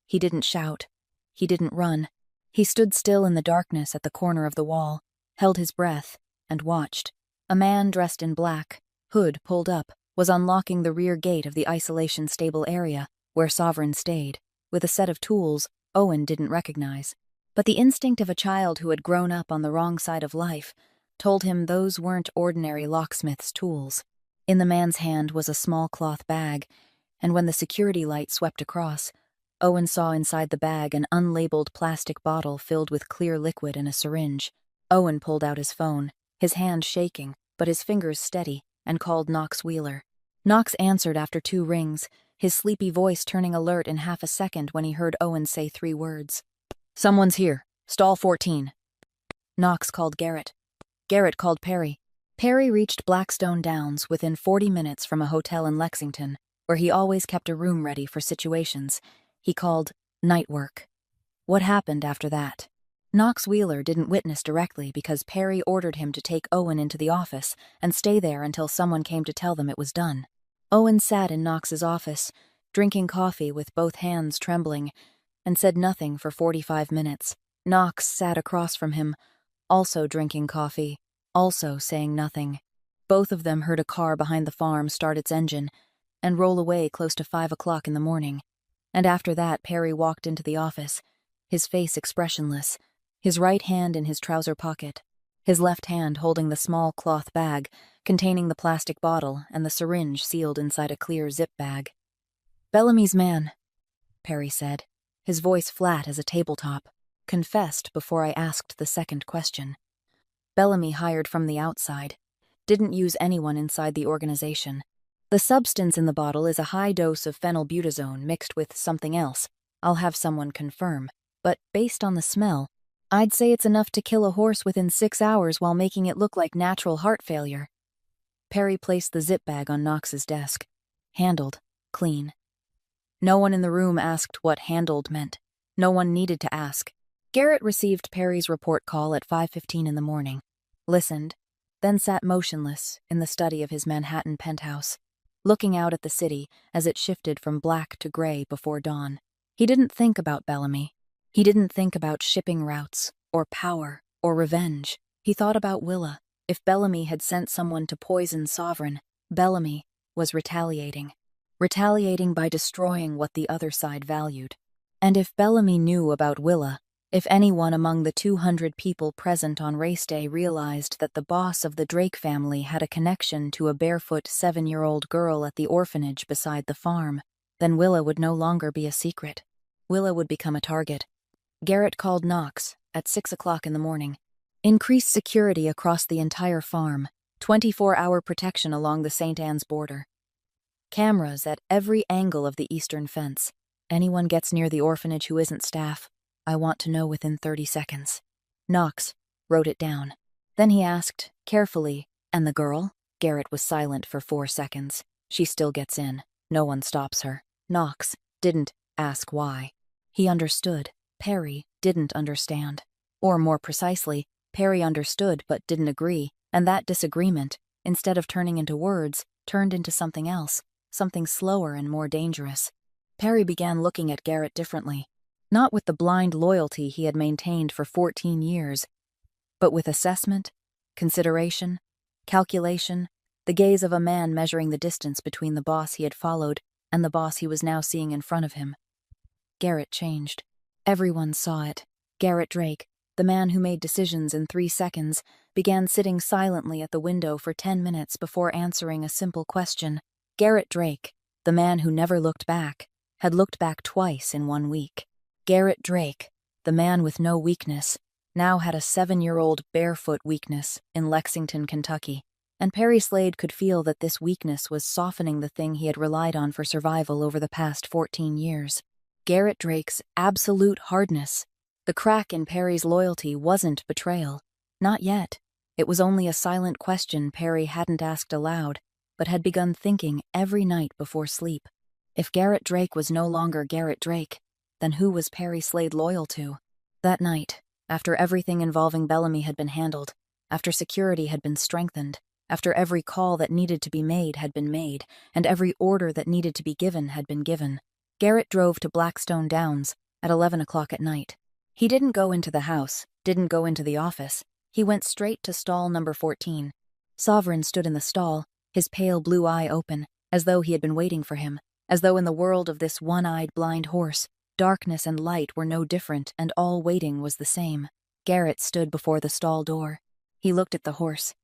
He didn't shout. He didn't run. He stood still in the darkness at the corner of the wall, held his breath, and watched. A man dressed in black, hood pulled up, was unlocking the rear gate of the isolation stable area where Sovereign stayed, with a set of tools Owen didn't recognize. But the instinct of a child who had grown up on the wrong side of life told him those weren't ordinary locksmith's tools. In the man's hand was a small cloth bag, and when the security light swept across, Owen saw inside the bag an unlabeled plastic bottle filled with clear liquid and a syringe. Owen pulled out his phone, his hand shaking, but his fingers steady, and called Knox Wheeler. Knox answered after 2 rings, his sleepy voice turning alert in half a second when he heard Owen say 3 words. "Someone's here. Stall 14. Knox called Garrett. Garrett called Perry. Perry reached Blackstone Downs within 40 minutes from a hotel in Lexington, where he always kept a room ready for situations. He called night work. What happened after that? Knox Wheeler didn't witness directly because Perry ordered him to take Owen into the office and stay there until someone came to tell them it was done. Owen sat in Knox's office, drinking coffee with both hands trembling, and said nothing for 45 minutes. Knox sat across from him, also drinking coffee, also saying nothing. Both of them heard a car behind the farm start its engine and roll away close to 5 o'clock in the morning. And after that, Perry walked into the office, his face expressionless, his right hand in his trouser pocket, his left hand holding the small cloth bag containing the plastic bottle and the syringe sealed inside a clear zip bag. "Bellamy's man," Perry said, his voice flat as a tabletop, "confessed before I asked the second question. Bellamy hired from the outside, didn't use anyone inside the organization. The substance in the bottle is a high dose of phenylbutazone mixed with something else. I'll have someone confirm, but based on the smell, I'd say it's enough to kill a horse within 6 hours while making it look like natural heart failure." Perry placed the zip bag on Knox's desk. Handled. Clean. No one in the room asked what handled meant. No one needed to ask. Garrett received Perry's report call at 5:15 in the morning, listened, then sat motionless in the study of his Manhattan penthouse, looking out at the city as it shifted from black to gray before dawn. He didn't think about Bellamy. He didn't think about shipping routes, or power, or revenge. He thought about Willa. If Bellamy had sent someone to poison Sovereign, Bellamy was retaliating. Retaliating by destroying what the other side valued. And if Bellamy knew about Willa, if anyone among the 200 people present on race day realized that the boss of the Drake family had a connection to a barefoot 7-year-old girl at the orphanage beside the farm, then Willa would no longer be a secret. Willa would become a target. Garrett called Knox at 6 o'clock in the morning. Increased security across the entire farm, 24-hour protection along the St. Anne's border. Cameras at every angle of the eastern fence. Anyone gets near the orphanage who isn't staff, I want to know within 30 seconds. Knox wrote it down. Then he asked, carefully, "And the girl?" Garrett was silent for 4 seconds. "She still gets in. No one stops her." Knox didn't ask why. He understood. Perry didn't understand. Or more precisely, Perry understood but didn't agree, and that disagreement, instead of turning into words, turned into something else, something slower and more dangerous. Perry began looking at Garrett differently, not with the blind loyalty he had maintained for 14 years, but with assessment, consideration, calculation, the gaze of a man measuring the distance between the boss he had followed and the boss he was now seeing in front of him. Garrett changed. Everyone saw it. Garrett Drake, the man who made decisions in 3 seconds, began sitting silently at the window for 10 minutes before answering a simple question. Garrett Drake, the man who never looked back, had looked back twice in 1 week. Garrett Drake, the man with no weakness, now had a 7-year-old barefoot weakness in Lexington, Kentucky, and Perry Slade could feel that this weakness was softening the thing he had relied on for survival over the past 14 years. Garrett Drake's absolute hardness. The crack in Perry's loyalty wasn't betrayal. Not yet. It was only a silent question Perry hadn't asked aloud, but had begun thinking every night before sleep. If Garrett Drake was no longer Garrett Drake, then who was Perry Slade loyal to? That night, after everything involving Bellamy had been handled, after security had been strengthened, after every call that needed to be made had been made, and every order that needed to be given had been given, Garrett drove to Blackstone Downs at 11 o'clock at night. He didn't go into the house, didn't go into the office. He went straight to stall number 14. Sovereign stood in the stall, his pale blue eye open, as though he had been waiting for him, as though in the world of this one-eyed blind horse, darkness and light were no different and all waiting was the same. Garrett stood before the stall door. He looked at the horse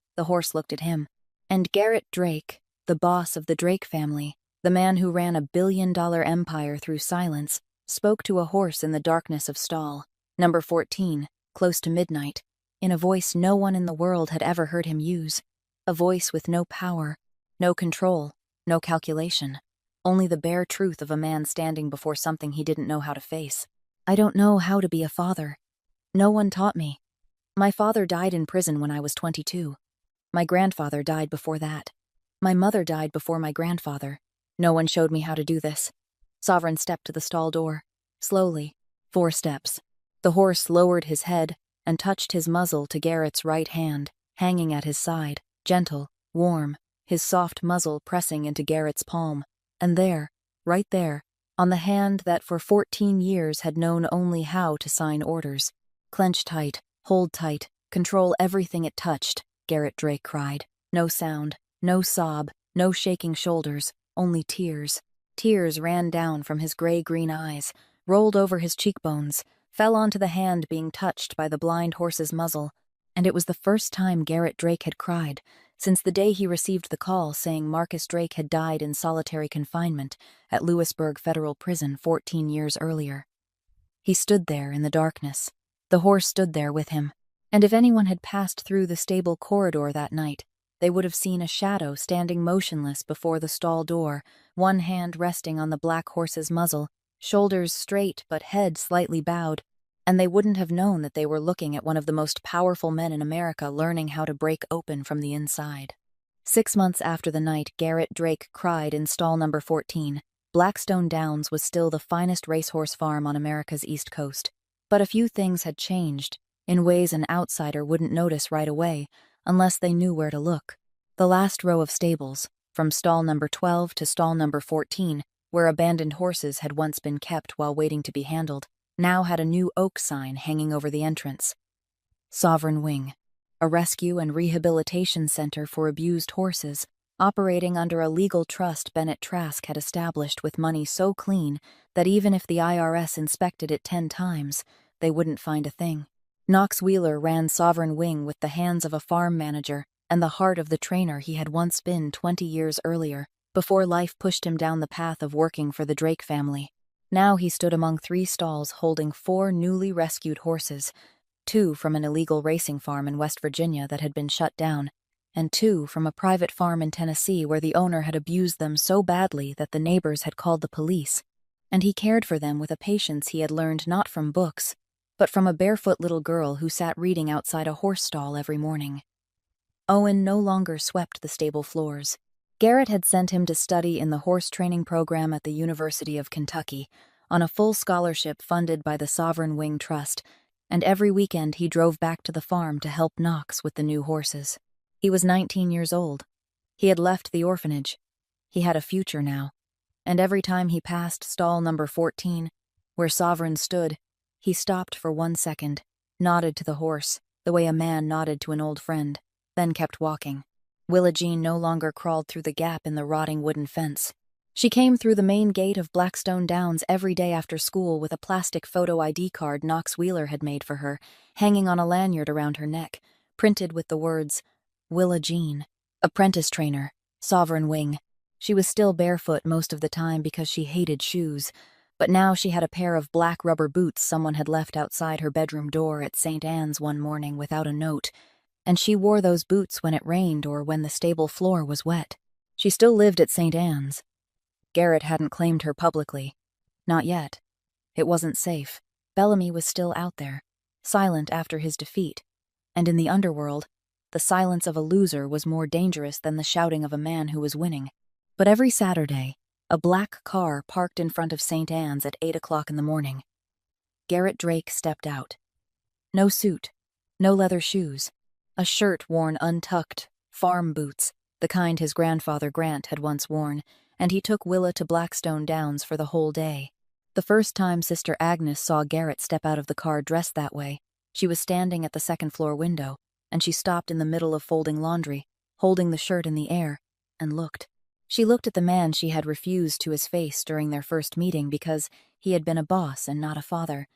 looked at him. And Garrett Drake, the boss of the Drake family, The man who ran $1 billion empire through silence spoke to a horse in the darkness of stall number 14, close to midnight, in a voice no one in the world had ever heard him use, a voice with no power, no control, no calculation, only the bare truth of a man standing before something he didn't know how to face. I don't know how to be a father. No one taught me. My father died in prison when I was 22. My grandfather died before that. My mother died before my grandfather. No one showed me how to do this. Sovereign stepped to the stall door. Slowly. 4 steps. The horse lowered his head and touched his muzzle to Garrett's right hand, hanging at his side, gentle, warm, his soft muzzle pressing into Garrett's palm. And there, right there, on the hand that for 14 years had known only how to sign orders. Clench tight, hold tight, control everything it touched, Garrett Drake cried. No sound, no sob, no shaking shoulders, only tears. Tears ran down from his gray-green eyes, rolled over his cheekbones, fell onto the hand being touched by the blind horse's muzzle, and it was the first time Garrett Drake had cried since the day he received the call saying Marcus Drake had died in solitary confinement at Lewisburg Federal Prison 14 years earlier. He stood there in the darkness. The horse stood there with him, and if anyone had passed through the stable corridor that night, they would have seen a shadow standing motionless before the stall door, one hand resting on the black horse's muzzle, shoulders straight but head slightly bowed, and they wouldn't have known that they were looking at one of the most powerful men in America learning how to break open from the inside. 6 months after the night Garrett Drake cried in stall number 14, Blackstone Downs was still the finest racehorse farm on America's East Coast. But a few things had changed, in ways an outsider wouldn't notice right away, unless they knew where to look. The last row of stables, from stall number 12 to stall number 14, where abandoned horses had once been kept while waiting to be handled, now had a new oak sign hanging over the entrance. Sovereign Wing, a rescue and rehabilitation center for abused horses, operating under a legal trust Bennett Trask had established with money so clean that even if the IRS inspected it 10 times, they wouldn't find a thing. Knox Wheeler ran Sovereign Wing with the hands of a farm manager and the heart of the trainer he had once been 20 years earlier, before life pushed him down the path of working for the Drake family. Now he stood among 3 stalls holding 4 newly rescued horses, 2 from an illegal racing farm in West Virginia that had been shut down, and 2 from a private farm in Tennessee where the owner had abused them so badly that the neighbors had called the police. And he cared for them with a patience he had learned not from books, but from a barefoot little girl who sat reading outside a horse stall every morning. Owen no longer swept the stable floors. Garrett had sent him to study in the horse training program at the University of Kentucky, on a full scholarship funded by the Sovereign Wing Trust, and every weekend he drove back to the farm to help Knox with the new horses. He was 19 years old. He had left the orphanage. He had a future now. And every time he passed stall number 14, where Sovereign stood, he stopped for 1 second, nodded to the horse, the way a man nodded to an old friend, then kept walking. Willa Jean no longer crawled through the gap in the rotting wooden fence. She came through the main gate of Blackstone Downs every day after school with a plastic photo ID card Knox Wheeler had made for her, hanging on a lanyard around her neck, printed with the words, Willa Jean, apprentice trainer, Sovereign Wing. She was still barefoot most of the time because she hated shoes, but now she had a pair of black rubber boots someone had left outside her bedroom door at St. Anne's one morning without a note, and she wore those boots when it rained or when the stable floor was wet. She still lived at St. Anne's. Garrett hadn't claimed her publicly. Not yet. It wasn't safe. Bellamy was still out there, silent after his defeat, and in the underworld, the silence of a loser was more dangerous than the shouting of a man who was winning. But every Saturday, a black car parked in front of St. Anne's at 8 o'clock in the morning. Garrett Drake stepped out. No suit, no leather shoes, a shirt worn untucked, farm boots, the kind his grandfather Grant had once worn, and he took Willa to Blackstone Downs for the whole day. The first time Sister Agnes saw Garrett step out of the car dressed that way, she was standing at the second-floor window, and she stopped in the middle of folding laundry, holding the shirt in the air, and looked. She looked at the man she had refused to his face during their first meeting because he had been a boss and not a father,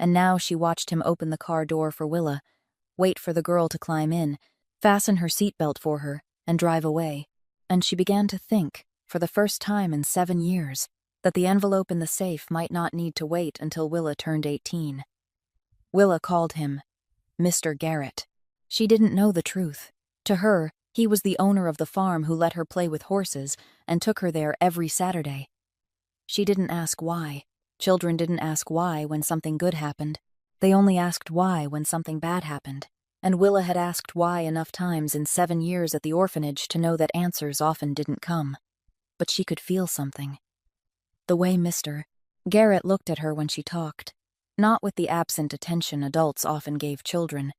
and now she watched him open the car door for Willa, wait for the girl to climb in, fasten her seatbelt for her, and drive away, and she began to think, for the first time in 7 years, that the envelope in the safe might not need to wait until Willa turned 18. Willa called him Mr. Garrett. She didn't know the truth. To her, he was the owner of the farm who let her play with horses and took her there every Saturday. She didn't ask why. Children didn't ask why when something good happened. They only asked why when something bad happened. And Willa had asked why enough times in 7 years at the orphanage to know that answers often didn't come. But she could feel something. The way Mr. Garrett looked at her when she talked, not with the absent attention adults often gave children,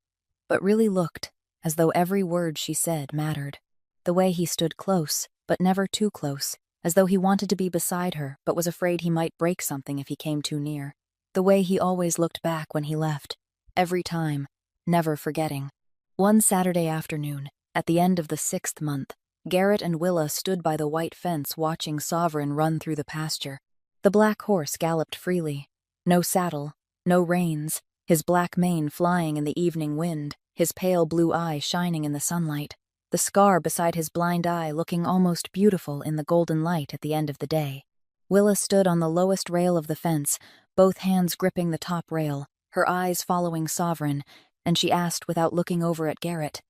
but really looked as though every word she said mattered. The way he stood close, but never too close, as though he wanted to be beside her but was afraid he might break something if he came too near. The way he always looked back when he left, every time, never forgetting. One Saturday afternoon, at the end of the 6th month, Garrett and Willa stood by the white fence watching Sovereign run through the pasture. The black horse galloped freely. No saddle, no reins, his black mane flying in the evening wind, his pale blue eye shining in the sunlight, the scar beside his blind eye looking almost beautiful in the golden light at the end of the day. Willa stood on the lowest rail of the fence, both hands gripping the top rail, her eyes following Sovereign, and she asked without looking over at Garrett,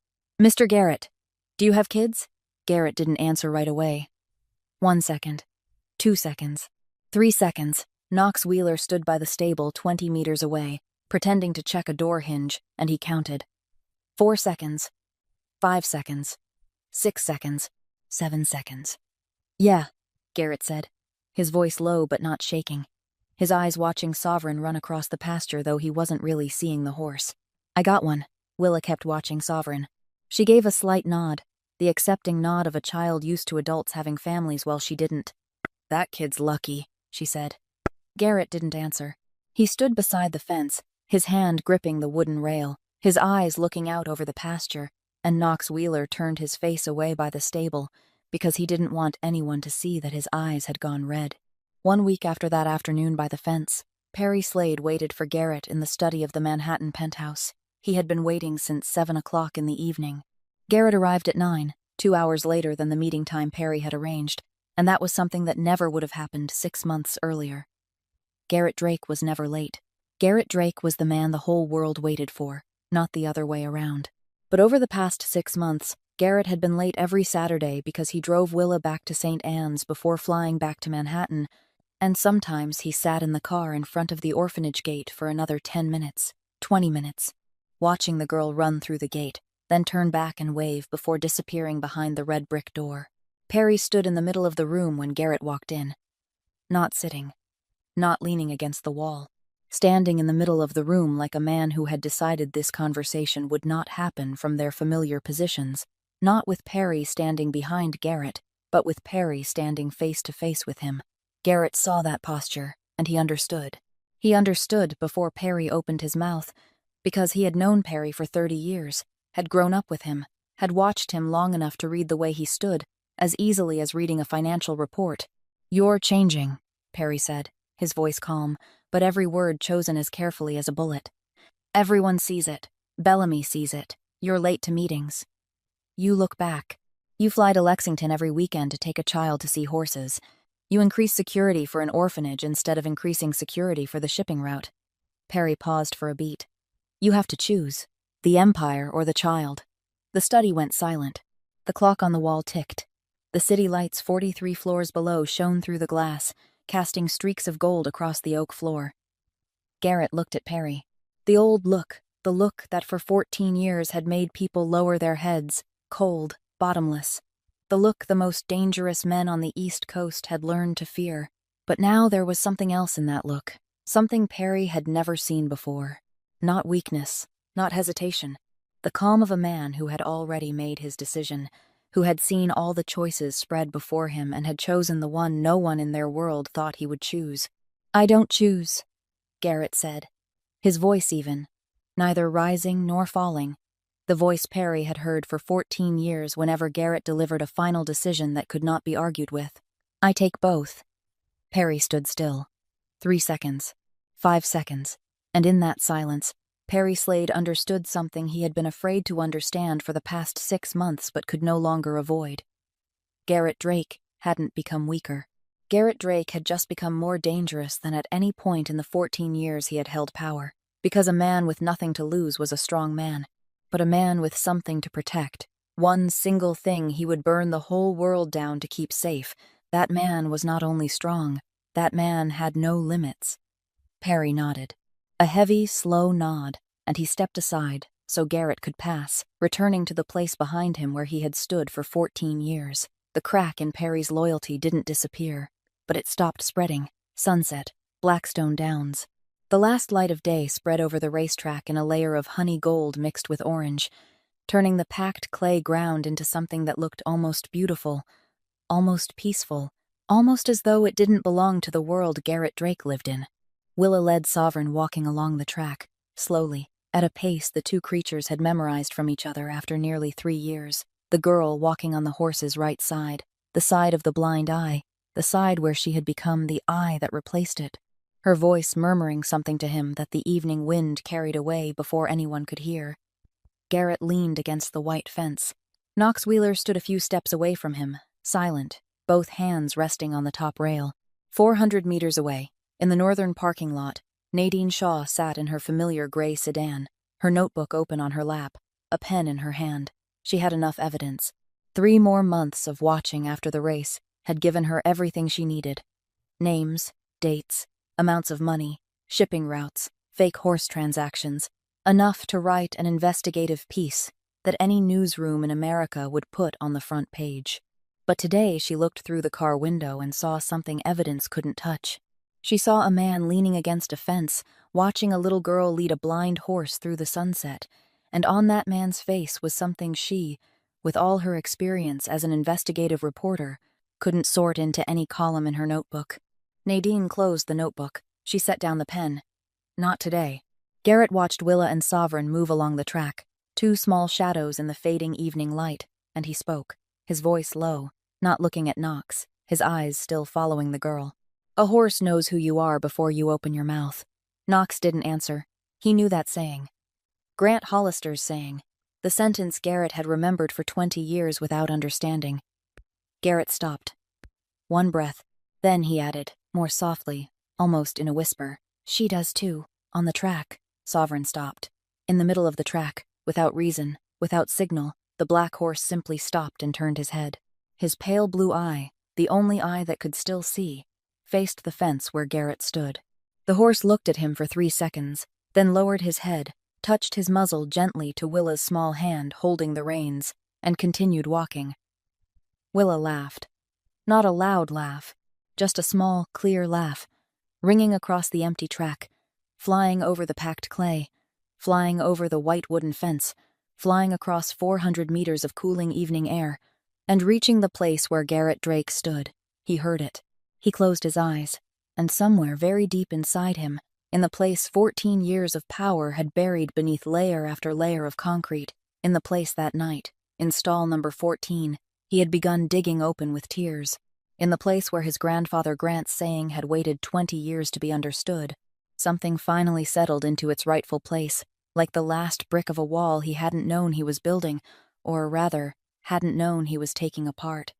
"Mr. Garrett, do you have kids?" Garrett didn't answer right away. 1 second. 2 seconds. 3 seconds. Knox Wheeler stood by the stable 20 meters away, pretending to check a door hinge, and he counted. 4 seconds. 5 seconds. 6 seconds. 7 seconds. "Yeah," Garrett said, his voice low but not shaking, his eyes watching Sovereign run across the pasture though he wasn't really seeing the horse. "I got one." Willa kept watching Sovereign. She gave a slight nod, the accepting nod of a child used to adults having families while she didn't. "That kid's lucky," she said. Garrett didn't answer. He stood beside the fence, his hand gripping the wooden rail, his eyes looking out over the pasture, and Knox Wheeler turned his face away by the stable because he didn't want anyone to see that his eyes had gone red. 1 week after that afternoon by the fence, Perry Slade waited for Garrett in the study of the Manhattan penthouse. He had been waiting since 7 o'clock in the evening. Garrett arrived at 9, 2 hours later than the meeting time Perry had arranged, and that was something that never would have happened 6 months earlier. Garrett Drake was never late. Garrett Drake was the man the whole world waited for, not the other way around. But over the past 6 months, Garrett had been late every Saturday because he drove Willa back to St. Anne's before flying back to Manhattan, and sometimes he sat in the car in front of the orphanage gate for another 10 minutes, 20 minutes, watching the girl run through the gate, then turn back and wave before disappearing behind the red brick door. Perry stood in the middle of the room when Garrett walked in. Not sitting. Not leaning against the wall. Standing in the middle of the room like a man who had decided this conversation would not happen from their familiar positions, not with Perry standing behind Garrett, but with Perry standing face to face with him. Garrett saw that posture, and he understood. He understood before Perry opened his mouth, because he had known Perry for 30 years, had grown up with him, had watched him long enough to read the way he stood, as easily as reading a financial report. "You're changing," Perry said, his voice calm, but every word chosen as carefully as a bullet. "Everyone sees it. Bellamy sees it. You're late to meetings. You look back. You fly to Lexington every weekend to take a child to see horses. You increase security for an orphanage instead of increasing security for the shipping route." Perry paused for a beat. "You have to choose. The empire or the child." The study went silent. The clock on the wall ticked. The city lights 43 floors below shone through the glass, casting streaks of gold across the oak floor. Garrett looked at Perry. The old look, the look that for 14 years had made people lower their heads, cold, bottomless. The look the most dangerous men on the East Coast had learned to fear. But now there was something else in that look, something Perry had never seen before. Not weakness, not hesitation. The calm of a man who had already made his decision, who had seen all the choices spread before him and had chosen the one no one in their world thought he would choose. "I don't choose," Garrett said, his voice even, neither rising nor falling, the voice Perry had heard for 14 years whenever Garrett delivered a final decision that could not be argued with. "I take both." Perry stood still. 3 seconds. 5 seconds. And in that silence, Perry Slade understood something he had been afraid to understand for the past 6 months but could no longer avoid. Garrett Drake hadn't become weaker. Garrett Drake had just become more dangerous than at any point in the 14 years he had held power, because a man with nothing to lose was a strong man, but a man with something to protect, one single thing he would burn the whole world down to keep safe. That man was not only strong, that man had no limits. Perry nodded. A heavy, slow nod, and he stepped aside so Garrett could pass, returning to the place behind him where he had stood for 14 years. The crack in Perry's loyalty didn't disappear, but it stopped spreading. Sunset, Blackstone Downs. The last light of day spread over the racetrack in a layer of honey gold mixed with orange, turning the packed clay ground into something that looked almost beautiful, almost peaceful, almost as though it didn't belong to the world Garrett Drake lived in. Willa led Sovereign walking along the track, slowly, at a pace the two creatures had memorized from each other after nearly 3 years. The girl walking on the horse's right side, the side of the blind eye, the side where she had become the eye that replaced it. Her voice murmuring something to him that the evening wind carried away before anyone could hear. Garrett leaned against the white fence. Knox Wheeler stood a few steps away from him, silent, both hands resting on the top rail. 400 meters away, in the northern parking lot, Nadine Shaw sat in her familiar gray sedan, her notebook open on her lap, a pen in her hand. She had enough evidence. 3 more months of watching after the race had given her everything she needed. Names, dates, amounts of money, shipping routes, fake horse transactions, enough to write an investigative piece that any newsroom in America would put on the front page. But today she looked through the car window and saw something evidence couldn't touch. She saw a man leaning against a fence, watching a little girl lead a blind horse through the sunset, and on that man's face was something she, with all her experience as an investigative reporter, couldn't sort into any column in her notebook. Nadine closed the notebook. She set down the pen. Not today. Garrett watched Willa and Sovereign move along the track, 2 small shadows in the fading evening light, and he spoke, his voice low, not looking at Knox, his eyes still following the girl. A horse knows who you are before you open your mouth. Knox didn't answer. He knew that saying. Grant Hollister's saying. The sentence Garrett had remembered for 20 years without understanding. Garrett stopped. 1 breath. Then he added, more softly, almost in a whisper, "She does too, on the track." Sovereign stopped. In the middle of the track, without reason, without signal, the black horse simply stopped and turned his head. His pale blue eye, the only eye that could still see, faced the fence where Garrett stood. The horse looked at him for 3 seconds, then lowered his head, touched his muzzle gently to Willa's small hand holding the reins, and continued walking. Willa laughed. Not a loud laugh, just a small, clear laugh, ringing across the empty track, flying over the packed clay, flying over the white wooden fence, flying across 400 meters of cooling evening air, and reaching the place where Garrett Drake stood. He heard it. He closed his eyes, and somewhere very deep inside him, in the place 14 years of power had buried beneath layer after layer of concrete, in the place that night, in stall number 14, he had begun digging open with tears. In the place where his grandfather Grant's saying had waited 20 years to be understood, something finally settled into its rightful place, like the last brick of a wall he hadn't known he was building, or rather, hadn't known he was taking apart.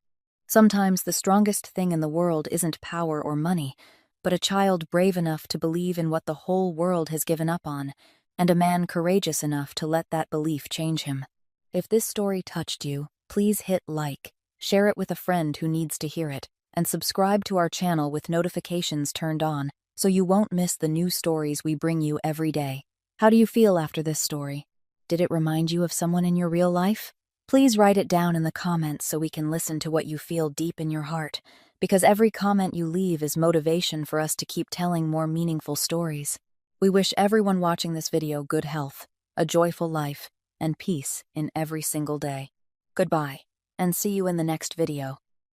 Sometimes the strongest thing in the world isn't power or money, but a child brave enough to believe in what the whole world has given up on, and a man courageous enough to let that belief change him. If this story touched you, please hit like, share it with a friend who needs to hear it, and subscribe to our channel with notifications turned on so you won't miss the new stories we bring you every day. How do you feel after this story? Did it remind you of someone in your real life? Please write it down in the comments so we can listen to what you feel deep in your heart, because every comment you leave is motivation for us to keep telling more meaningful stories. We wish everyone watching this video good health, a joyful life, and peace in every single day. Goodbye, and see you in the next video.